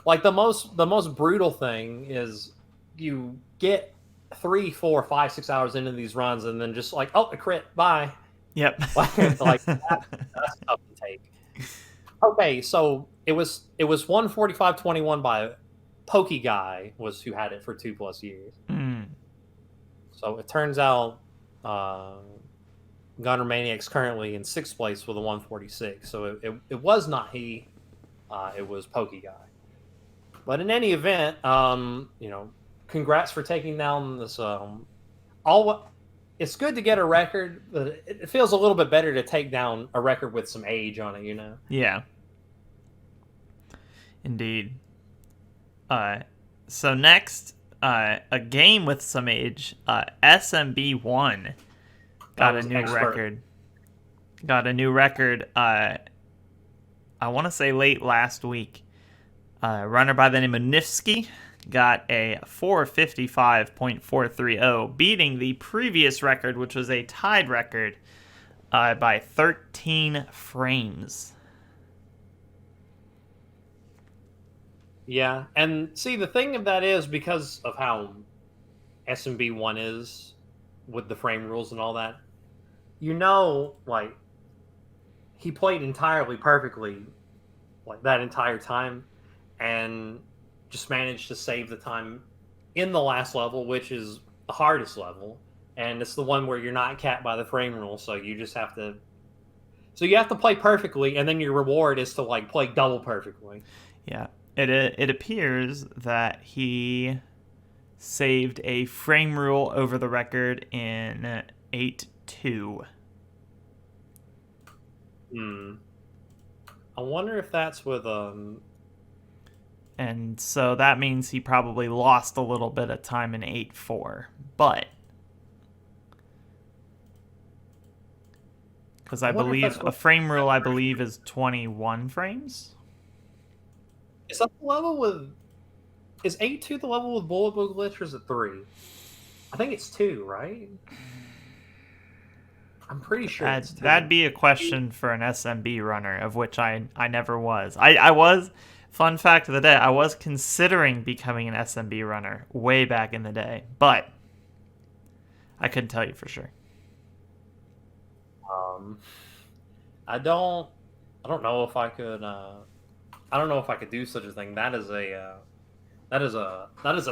like the most brutal thing is you get 3, 4, 5, 6 hours into these runs, and then just like, oh, a crit, bye. Yep. Like that's tough to take. Okay, so it was 145.21 by Pokeguy was who had it for 2+ years. Mm. So it turns out Gunner Maniac's currently in 6th place with a 146. So it was not he, it was Pokeguy. But in any event, congrats for taking down this. It's good to get a record, but it feels a little bit better to take down a record with some age on it, Yeah. Indeed. So next, a game with some age, SMB1 got a new record. Got a new record, I want to say late last week. Runner by the name of Nifsky got a 455.430, beating the previous record, which was a tied record, by 13 frames. Yeah, and see, the thing of that is, because of how SMB1 is with the frame rules and all that, like, he played entirely perfectly, like, that entire time, and just managed to save the time in the last level, which is the hardest level, and it's the one where you're not capped by the frame rule, so you just have to... So you have to play perfectly, and then your reward is to, like, play double perfectly. Yeah. It appears that he saved a frame rule over the record in 8.2. I wonder if that's with And so that means he probably lost a little bit of time in 8.4, but because I believe a frame rule, I believe, is 21 frames. Is that the level with... Is 8.2 the level with Bullet Bill Glitch, or is it 3? I think it's 2, right? I'm pretty sure it's 2. That'd be a question for an SMB runner, of which I never was. I was, fun fact of the day, I was considering becoming an SMB runner way back in the day, but I couldn't tell you for sure. I don't know if I could... I don't know if I could do such a thing. That is a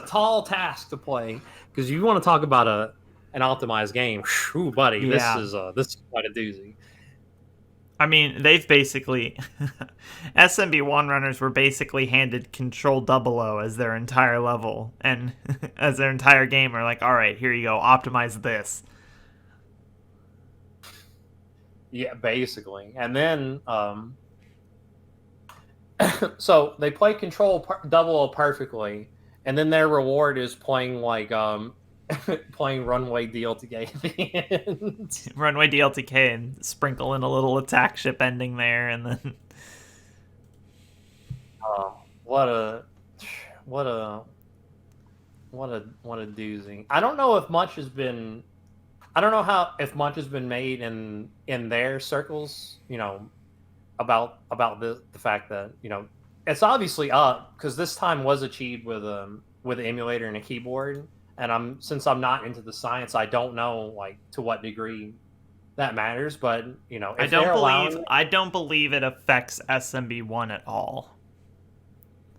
tall task to play, because you want to talk about an optimized game. Whew, buddy, yeah. This is quite a doozy. I mean, they've basically SMB1 runners were basically handed Control 00 as their entire level and as their entire game. Are like, all right, here you go, optimize this. Yeah, basically. And then, so they play Control 00 perfectly, and then their reward is playing like playing Runway DLTK at the end. Runway DLTK and sprinkle in a little attack ship ending there, and then What a doozy. I don't know if much has been. I don't know if much has been made in their circles, about the fact that it's obviously up because this time was achieved with an emulator and a keyboard. And since I'm not into the science, I don't know like to what degree that matters. But if I don't believe it affects SMB1 at all.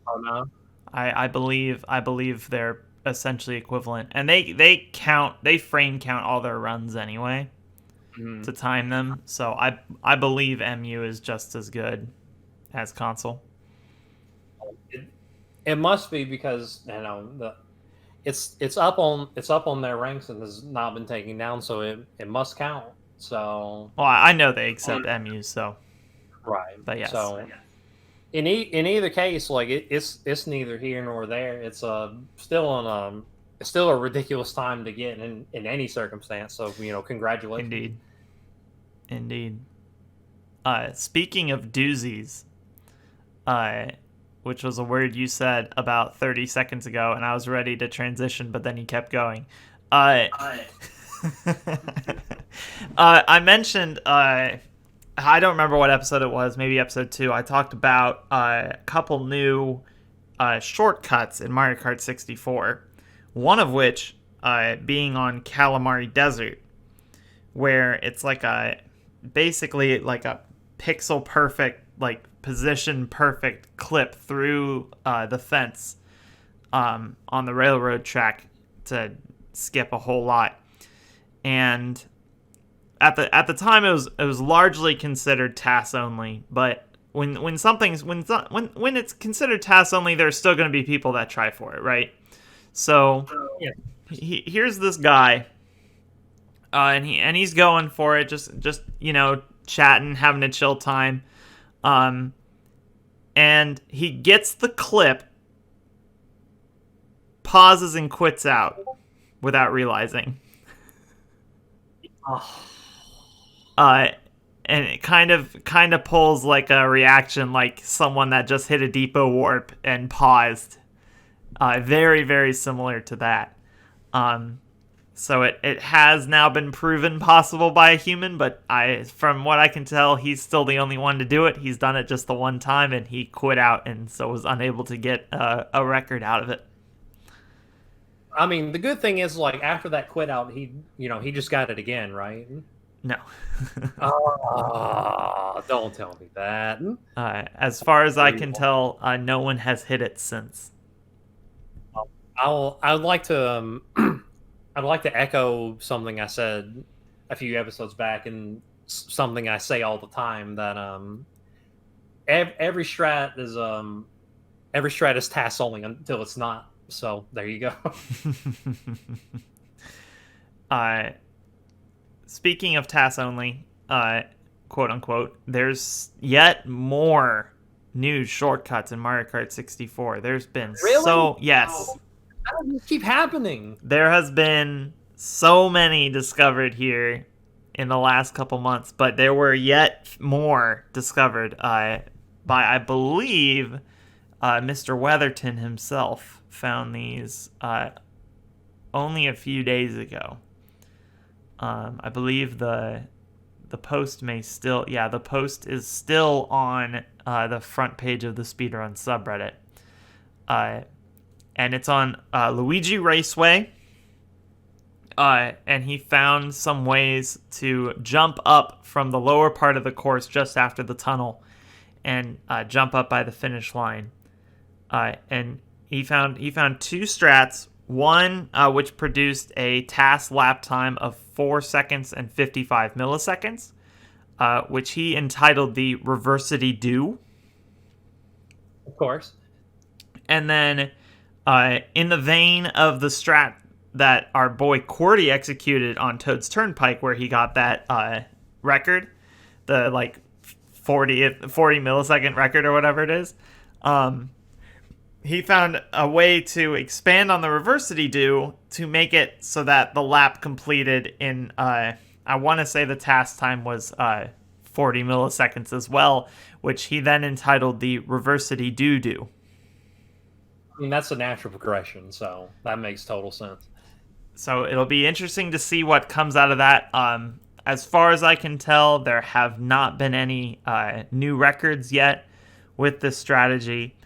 Oh no. I believe they're essentially equivalent, and they frame count all their runs anyway to time them. So I believe MU is just as good as console. It must be because it's up on their ranks and has not been taken down, so it must count. So well, I know they accept MU, so right, but yes. So in either case, like it's neither here nor there. It's still a ridiculous time to get in any circumstance. So congratulations. Indeed. Speaking of doozies, which was a word you said about 30 seconds ago, and I was ready to transition, but then you kept going. I mentioned, I don't remember what episode it was, maybe episode 2. I talked about a couple new shortcuts in Mario Kart 64, one of which being on Calamari Desert, where it's like basically like a pixel perfect, like position perfect clip through the fence on the railroad track to skip a whole lot. And at the time it was largely considered TAS only, but when it's considered TAS only, there's still going to be people that try for it, right? So Yeah. Here's this guy, and he's going for it, just chatting, having a chill time, and he gets the clip, pauses and quits out without realizing. And it kind of pulls like a reaction, like someone that just hit a depot warp and paused. Very, very similar to that. So it has now been proven possible by a human, but from what I can tell, he's still the only one to do it. He's done it just the one time, and he quit out, and so was unable to get a record out of it. I mean, the good thing is, like, after that quit out, he just got it again, right? No. Don't tell me that. As far as I can tell, no one has hit it since. I'd like to echo something I said a few episodes back, and something I say all the time, that every strat is TAS only until it's not. So there you go. Speaking of TAS only, quote unquote, there's yet more new shortcuts in Mario Kart 64. There's been yes. How does this keep happening? There has been so many discovered here in the last couple months, but there were yet more discovered by, I believe, Mr. Weatherton himself found these only a few days ago. I believe the post the post is still on the front page of the Speedrun subreddit. And it's on Luigi Raceway. And he found some ways to jump up from the lower part of the course just after the tunnel and jump up by the finish line. And he found 2 strats. One which produced a TAS lap time of 4 seconds and 55 milliseconds. which he entitled the Reversity Do. Of course. And then, in the vein of the strat that our boy Cordy executed on Toad's Turnpike, where he got that record, the like 40 millisecond record or whatever it is, he found a way to expand on the Reversity Do to make it so that the lap completed in, I want to say the task time was 40 milliseconds as well, which he then entitled the Reversity Do. I mean, that's a natural progression, so that makes total sense. So it'll be interesting to see what comes out of that. As far as I can tell, there have not been any new records yet with this strategy.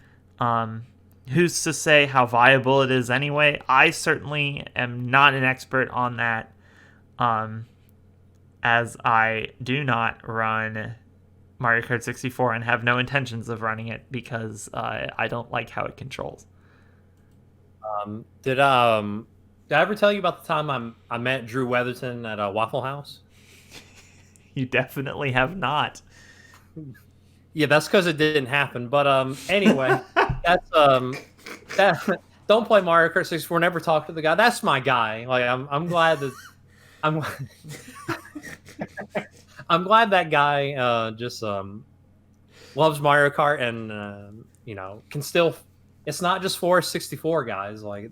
Who's to say how viable it is anyway? I certainly am not an expert on that, as I do not run Mario Kart 64 and have no intentions of running it because I don't like how it controls. Did I ever tell you about the time I met Drew Weatherton at a Waffle House? You definitely have not. Yeah, that's because it didn't happen. But anyway, that's that. Don't play Mario Kart 64. Never talk to the guy. That's my guy. Like I'm glad that I'm I'm glad that guy just loves Mario Kart and can still. It's not just for 64 guys. Like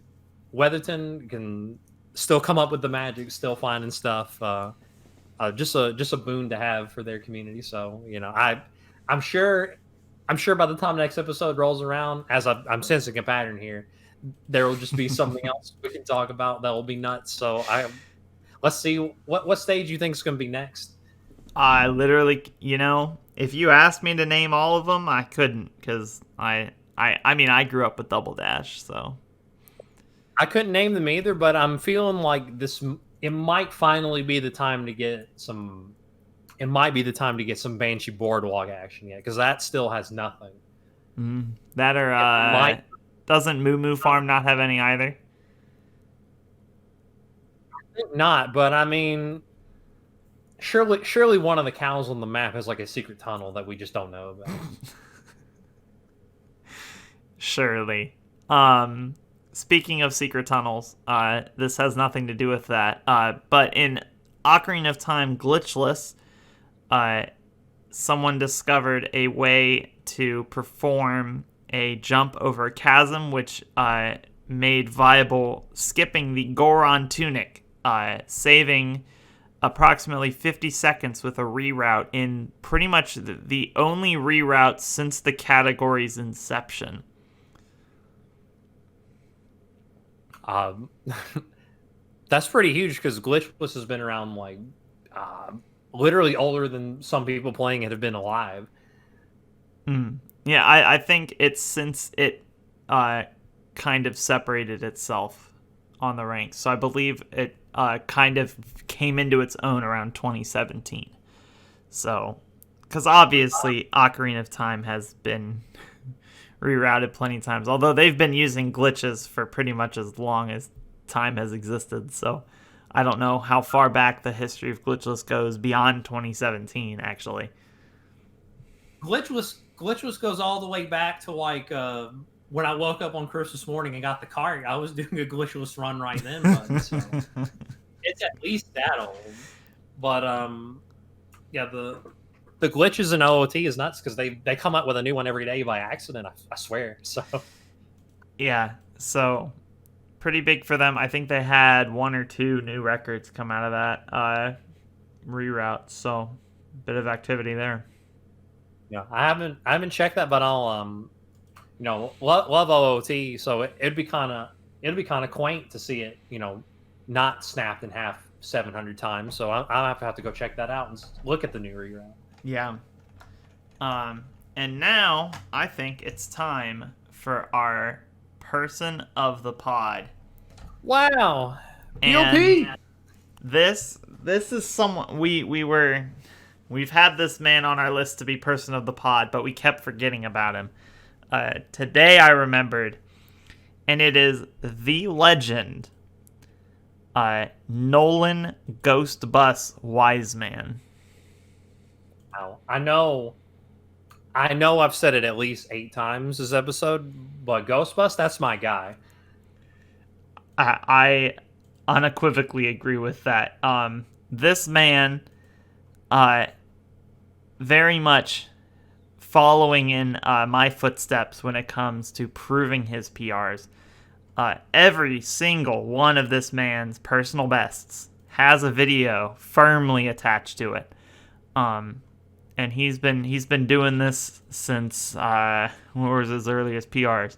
Weatherton can still come up with the magic, still finding stuff. Just a boon to have for their community. So I'm sure by the time the next episode rolls around, as I'm sensing a pattern here, there will just be something else we can talk about that will be nuts. So let's see what stage you think is going to be next. I literally, if you asked me to name all of them, I couldn't because I mean I grew up with Double Dash, so I couldn't name them either. But I'm feeling like this. It might finally be the time to get some. It might be the time to get some Banshee Boardwalk action yet, because that still has nothing. That or doesn't Moo Moo Farm not have any either? I think not, but I mean, surely one of the cows on the map has like a secret tunnel that we just don't know about. Surely. Speaking of secret tunnels, this has nothing to do with that. But in Ocarina of Time Glitchless, someone discovered a way to perform a jump over a chasm, which made viable skipping the Goron Tunic, saving approximately 50 seconds with a reroute in pretty much the only reroute since the category's inception. That's pretty huge because Glitchless has been around like literally older than some people playing it have been alive. Yeah, I think it's since it kind of separated itself on the ranks. So I believe it kind of came into its own around 2017. So, because obviously Ocarina of Time has been rerouted plenty of times, although they've been using glitches for pretty much as long as time has existed. So I don't know how far back the history of Glitchless goes beyond 2017, actually. Glitchless goes all the way back to like when I woke up on Christmas morning and got the cart. I was doing a Glitchless run right then, but so it's at least that old. But yeah, the glitches in OOT is nuts because they come up with a new one every day by accident. I swear. So yeah, so pretty big for them. I think they had 1 or 2 new records come out of that reroute. So bit of activity there. Yeah, I haven't checked that, but I'll love OOT. So it'd be kind of quaint to see it not snapped in half 700 times. So I'll have to go check that out and look at the new reroute. Yeah. And now I think it's time for our person of the pod. Wow. And this is someone we've had this man on our list to be person of the pod, but we kept forgetting about him. Today I remembered, and it is the legend, Nolan Ghost Bus Wiseman. Now, I know I've said it at least 8 times this episode, but Ghostbust, that's my guy. I unequivocally agree with that. This man, very much following in my footsteps when it comes to proving his PRs. Every single one of this man's personal bests has a video firmly attached to it. And he's been doing this since what was his earliest PRs?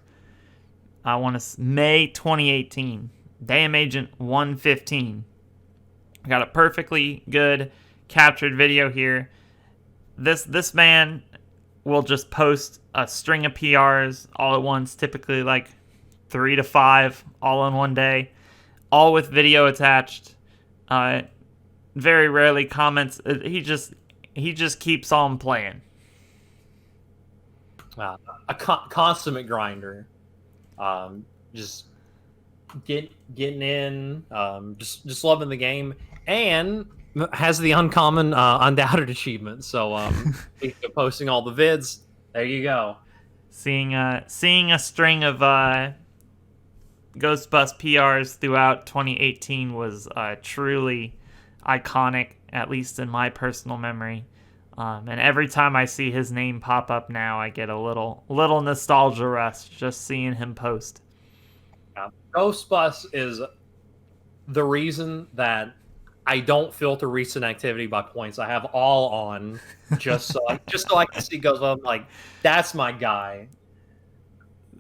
I want to May 2018. Damn Agent 115. I got a perfectly good captured video here. This man will just post a string of PRs all at once, typically like 3 to 5 all in one day, all with video attached. Very rarely comments. He just keeps on playing. A consummate grinder. Just getting in, just loving the game, and has the uncommon undoubted achievement. So posting all the vids. There you go. Seeing a string of Ghostbust PRs throughout 2018 was truly iconic, at least in my personal memory. And every time I see his name pop up now, I get a little nostalgia rush just seeing him post. Ghostbust is the reason that I don't filter recent activity by points. I have all on just so I can see Ghostbust. I'm like, that's my guy.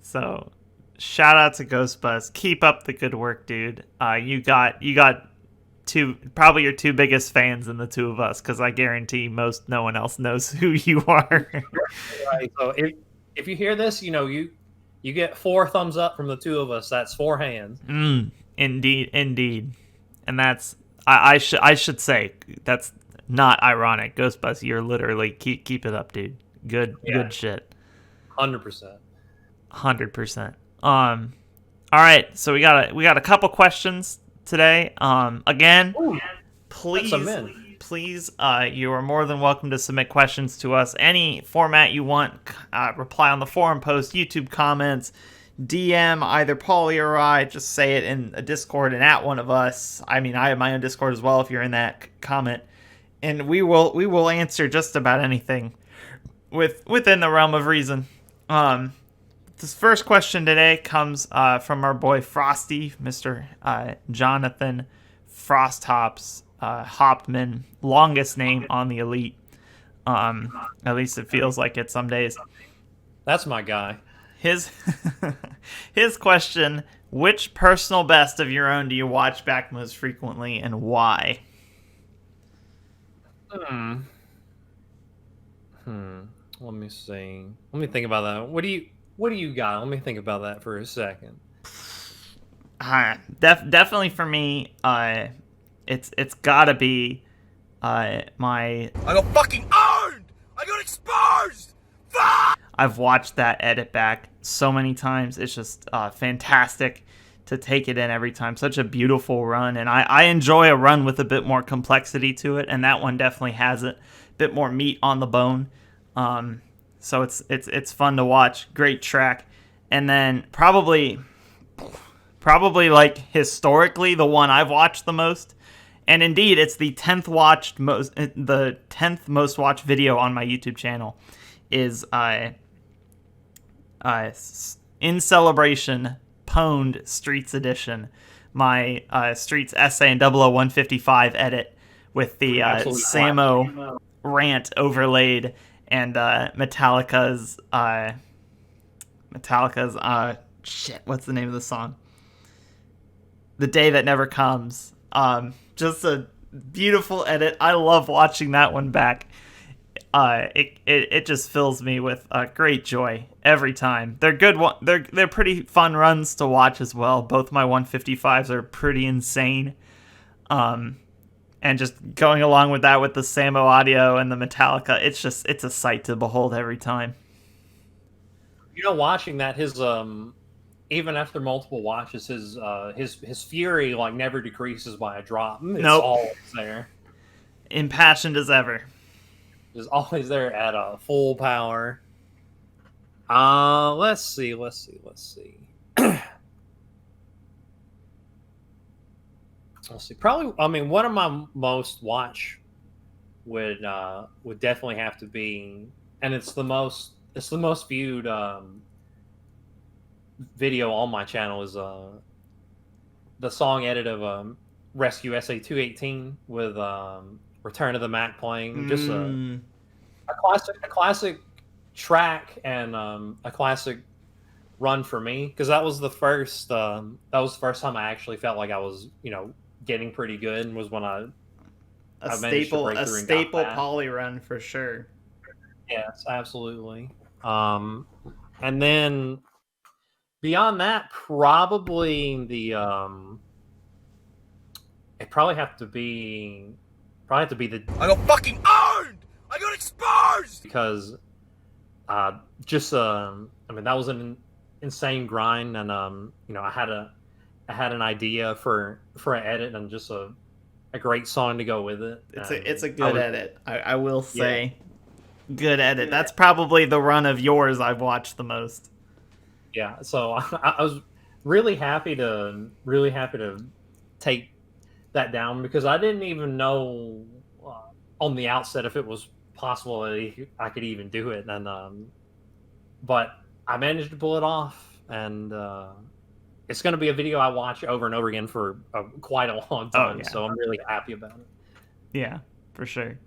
So, shout out to Ghostbust. Keep up the good work, dude. You got probably your two biggest fans in the two of us, because I guarantee no one else knows who you are. Right. So if you hear this, you get 4 thumbs up from the two of us. That's 4 hands. Indeed. And that's I should say that's not ironic. Ghostbust, you're literally keep it up, dude. Good shit. 100%. 100%. All right, so we got a couple questions today. Again, Ooh, please, you are more than welcome to submit questions to us. Any format you want. Reply on the forum post, YouTube comments, DM either Pauli or I. Just say it in a Discord and at one of us. I mean, I have my own Discord as well. If you're in that, comment, and we will answer just about anything within the realm of reason. This first question today comes from our boy Frosty, Mr. Jonathan Frosthops Hopman, longest name on the Elite. At least it feels like it some days. That's my guy. His question: which personal best of your own do you watch back most frequently, and why? Let me see. Let me think about that. What do you got? Let me think about that for a second. Definitely for me, it's gotta be my. I got fucking owned. I got exposed. Fuck! I've watched that edit back so many times. It's just fantastic to take it in every time. Such a beautiful run, and I enjoy a run with a bit more complexity to it, and that one definitely has it. A bit more meat on the bone. So it's fun to watch. Great track. And then probably like historically the one I've watched the most, and indeed it's the 10th most watched video on my YouTube channel, is In Celebration Pwned Streets Edition, my Streets essay and 00155 edit with the Samo rant overlaid, and Metallica's shit, what's the name of the song? The Day That Never Comes. Just a beautiful edit. I love watching that one back. It just fills me with great joy every time. They're good. They're pretty fun runs to watch as well. Both my 155s are pretty insane. And just going along with that with the Samo audio and the Metallica, it's a sight to behold every time. Watching that, his even after multiple watches, his fury like never decreases by a drop. It's always there. Impassioned as ever. Just always there at full power. Let's see. Let's see. Probably, I mean, one of my most watch would definitely have to be, and it's the most viewed video on my channel is the song edit of Rescue SA 218 with Return of the Mac playing. Just a classic track and a classic run for me, because that was the first time I actually felt like I was, getting pretty good, and was when I managed to break through and got staple that. Pauli run for sure. Yes, absolutely. And then beyond that, probably the it probably have to be the I got fucking owned! I got exposed! because just I mean, that was an insane grind, and I had an idea for an edit and just a great song to go with it. It's a good edit. I will say, good edit. That's probably the run of yours I've watched the most. Yeah, so I was really happy to take that down, because I didn't even know on the outset if it was possible that I could even do it, and but I managed to pull it off, and it's going to be a video I watch over and over again for quite a long time. yeah. So I'm really happy about it. Yeah, for sure.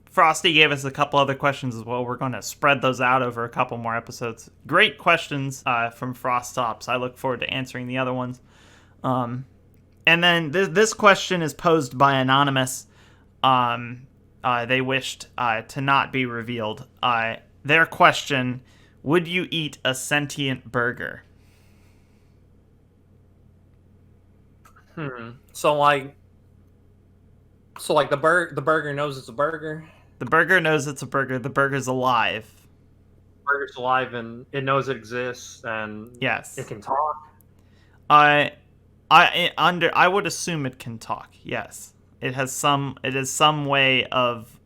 Frosty gave us a couple other questions as well. We're going to spread those out over a couple more episodes. Great questions from Frost Tops. I look forward to answering the other ones. And then this question is posed by Anonymous. They wished to not be revealed. Their question: would you eat a sentient burger? So like the burger knows it's a burger. The burger knows it's a burger. The burger's alive. The burger's alive and it knows it exists, and yes, it can talk. I would assume it can talk. Yes, it is some way of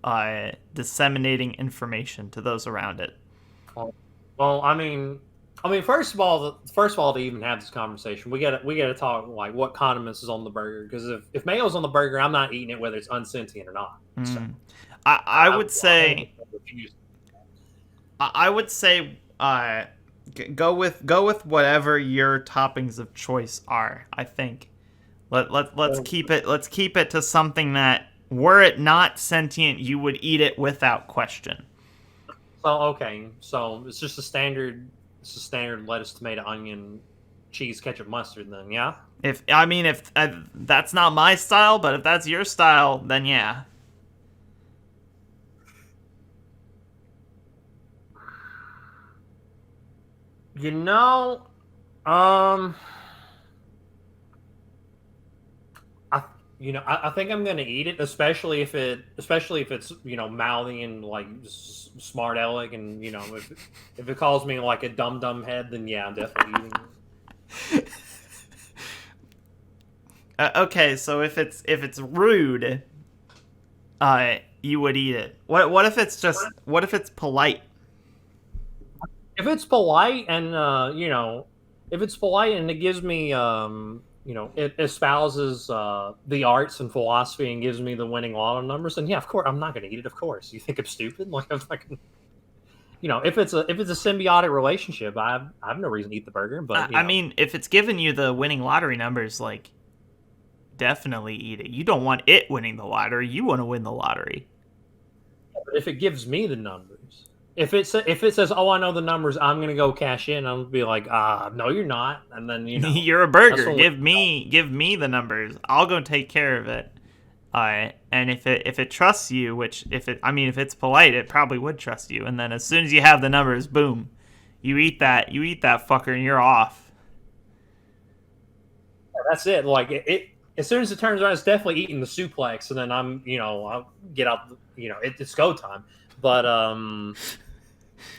disseminating information to those around it. Well, I mean, first of all, to even have this conversation, we gotta talk like what condiments is on the burger. Because if mayo's on the burger, I'm not eating it whether it's unsentient or not. So, I would say go with whatever your toppings of choice are. I think let's keep it to something that, were it not sentient, you would eat it without question. So okay, so it's just a standard lettuce, tomato, onion, cheese, ketchup, mustard. Then yeah. If that's not my style, but if that's your style, then yeah. I think I'm gonna eat it, especially if it's mouthy and like smart aleck, and if it calls me like a dumb head, then yeah, I'm definitely eating it. Okay, so if it's rude, you would eat it. What if it's polite? If it's polite and it gives me it espouses the arts and philosophy and gives me the winning lotto numbers, then yeah, of course I'm not going to eat it. Of course, you think I'm stupid? Like I'm not gonna, if it's a symbiotic relationship, I have no reason to eat the burger. But I mean, if it's giving you the winning lottery numbers, like, definitely eat it. You don't want it winning the lottery. You want to win the lottery. But if it gives me the numbers, if it says, "Oh, I know the numbers," I'm gonna go cash in. I'm gonna be like, no, you're not. And then you're a burger. Give me the numbers. I'll go take care of it. And if it trusts you, which if it's polite, it probably would trust you. And then as soon as you have the numbers, boom, you eat that fucker and you're off. That's it. Like it as soon as it turns around, it's definitely eating the suplex, and then I'll get out. It's go time. But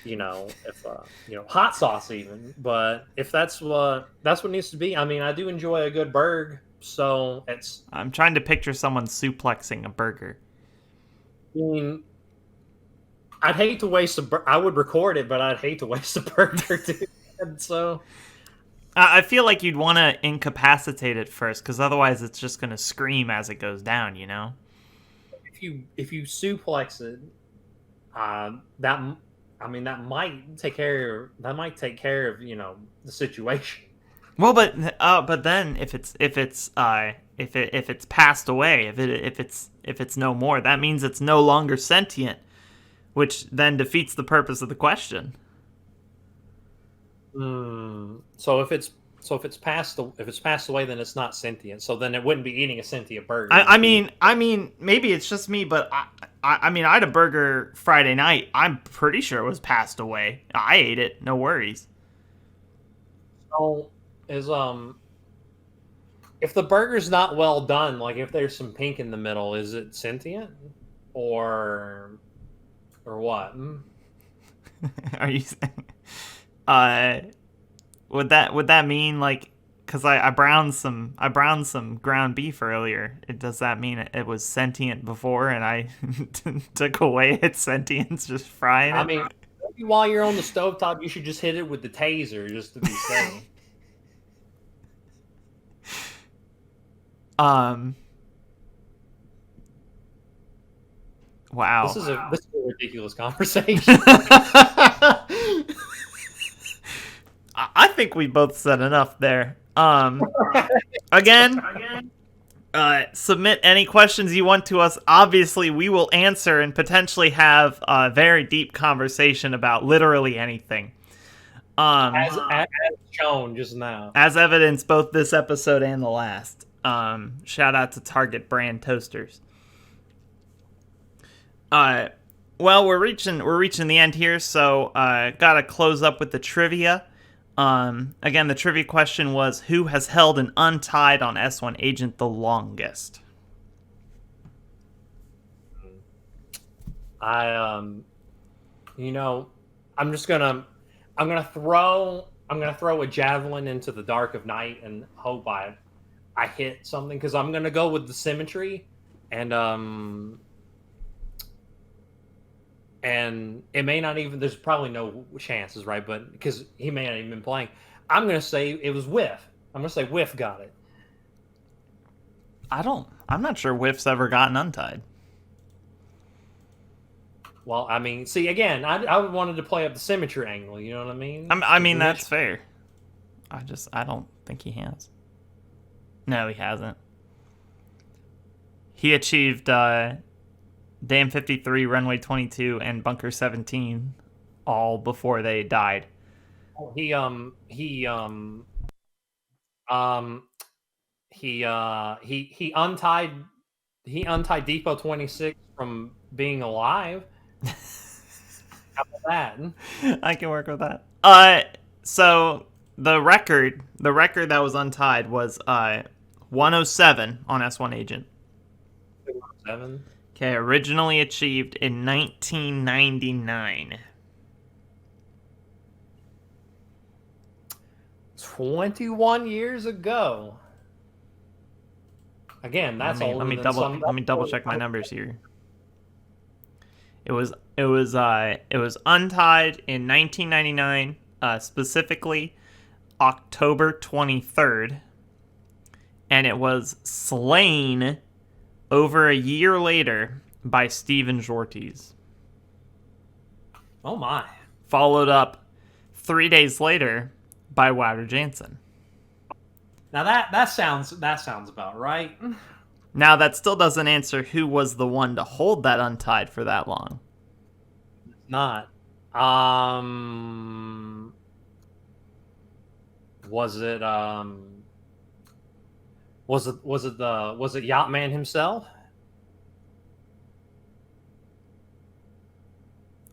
if hot sauce even. But if that's what needs to be. I mean, I do enjoy a good burger, so it's. I'm trying to picture someone suplexing a burger. mean, I'd hate to waste I would record it, but I'd hate to waste a burger, dude. And so I feel like you'd want to incapacitate it first, because otherwise it's just going to scream as it goes down, you know? if you suplex it, that that might take care of the situation. Well, but then if it's passed away, if it's no more, that means it's no longer sentient, which then defeats the purpose of the question. So if it's passed away, then it's not sentient. So then it wouldn't be eating a sentient burger. I mean, maybe it's just me, but I mean, I had a burger Friday night. I'm pretty sure it was passed away. I ate it, no worries. So if the burger's not well done, like if there's some pink in the middle, is it sentient or what? Are you saying? Would that mean like? Because I browned some ground beef earlier. Does that mean it was sentient before, and I took away its sentience just frying it? I mean, maybe while you're on the stovetop, you should just hit it with the taser just to be safe. Wow. This is a ridiculous conversation. I think we both said enough there. Again, submit any questions you want to us. Obviously, we will answer and potentially have a very deep conversation about literally anything. As shown just now. As evidence, both this episode and the last. Shout out to Target brand toasters. Well, we're reaching the end here, so gotta close up with the trivia. Again, the trivia question was, who has held an untied on S1 Agent the longest? I'm gonna throw a javelin into the dark of night and hope I hit something, because I'm gonna go with the symmetry, and it may not even, there's probably no chances, right? But because he may not even been playing, I'm gonna say it was Whiff. I'm gonna say Whiff got it. I'm not sure Whiff's ever gotten untied. Well, I mean, see, again, I wanted to play up the symmetry angle, you know what I mean? I mean, that's fair. I don't think he has. No, he hasn't. He achieved Dam 53, Runway 22, and Bunker 17 all before they died. He untied Depot 26 from being alive. How about that? I can work with that. So the record that was untied was 107 on S1 Agent. 107. Okay, originally achieved in 1999. 21 years ago. Again, that's let me double check my numbers here. It was untied in 1999, specifically October 23rd, and it was slain over a year later by Steven Jortes. Oh my! Followed up 3 days later by Wouter Jansen. Now that sounds about right. Now that still doesn't answer who was the one to hold that untied for that long. It's not. Was it Yachtman himself?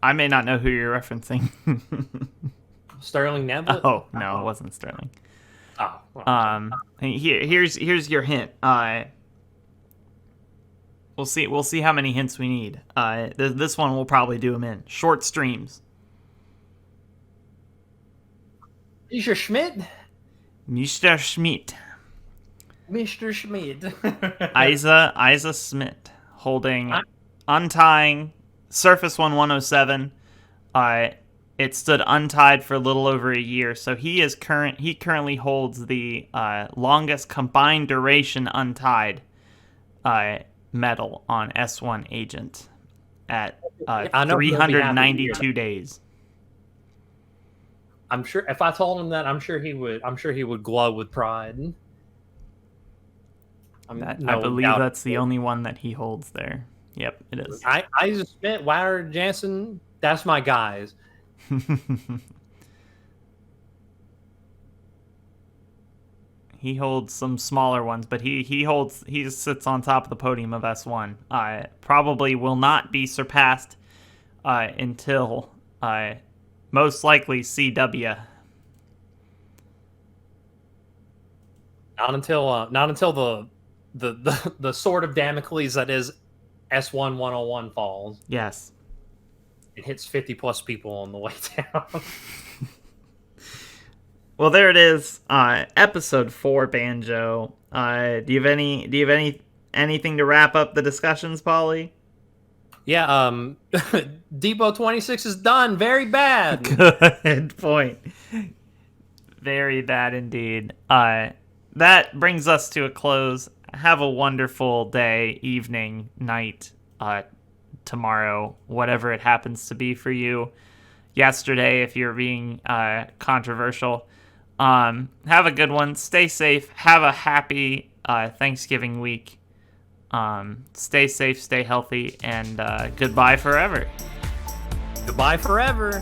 I may not know who you're referencing. Sterling Nebula? Oh no, it wasn't Sterling. Oh. Well. Here's your hint. We'll see how many hints we need. This one will probably do them in short streams. Mr. Schmidt. Mr. Schmidt. Mr. Schmidt. Isa Schmidt holding untying Surface One 107. It stood untied for a little over a year, so he currently holds the longest combined duration untied medal on S1 Agent at I know he'll be happy to hear 392 days. I'm sure if I told him that, I'm sure he would glow with pride. I believe that's the only one that he holds there. Yep, it is. I just admit, Weiler Jansen, that's my guys. He holds some smaller ones, but he sits on top of the podium of S1. Probably will not be surpassed until most likely CW. Not until the sword of Damocles that is S1 101 falls. Yes. It hits 50 plus people on the way down. Well, there it is. Episode 4, Banjo. Do you have anything to wrap up the discussions, Pauli? Yeah, Depot 26 is done. Very bad. Good point. Very bad indeed. That brings us to a close. Have a wonderful day, evening, night, tomorrow, whatever it happens to be for you. Yesterday, if you're being controversial. Have a good one. Stay safe. Have a happy Thanksgiving week. Stay safe, stay healthy, and goodbye forever. Goodbye forever.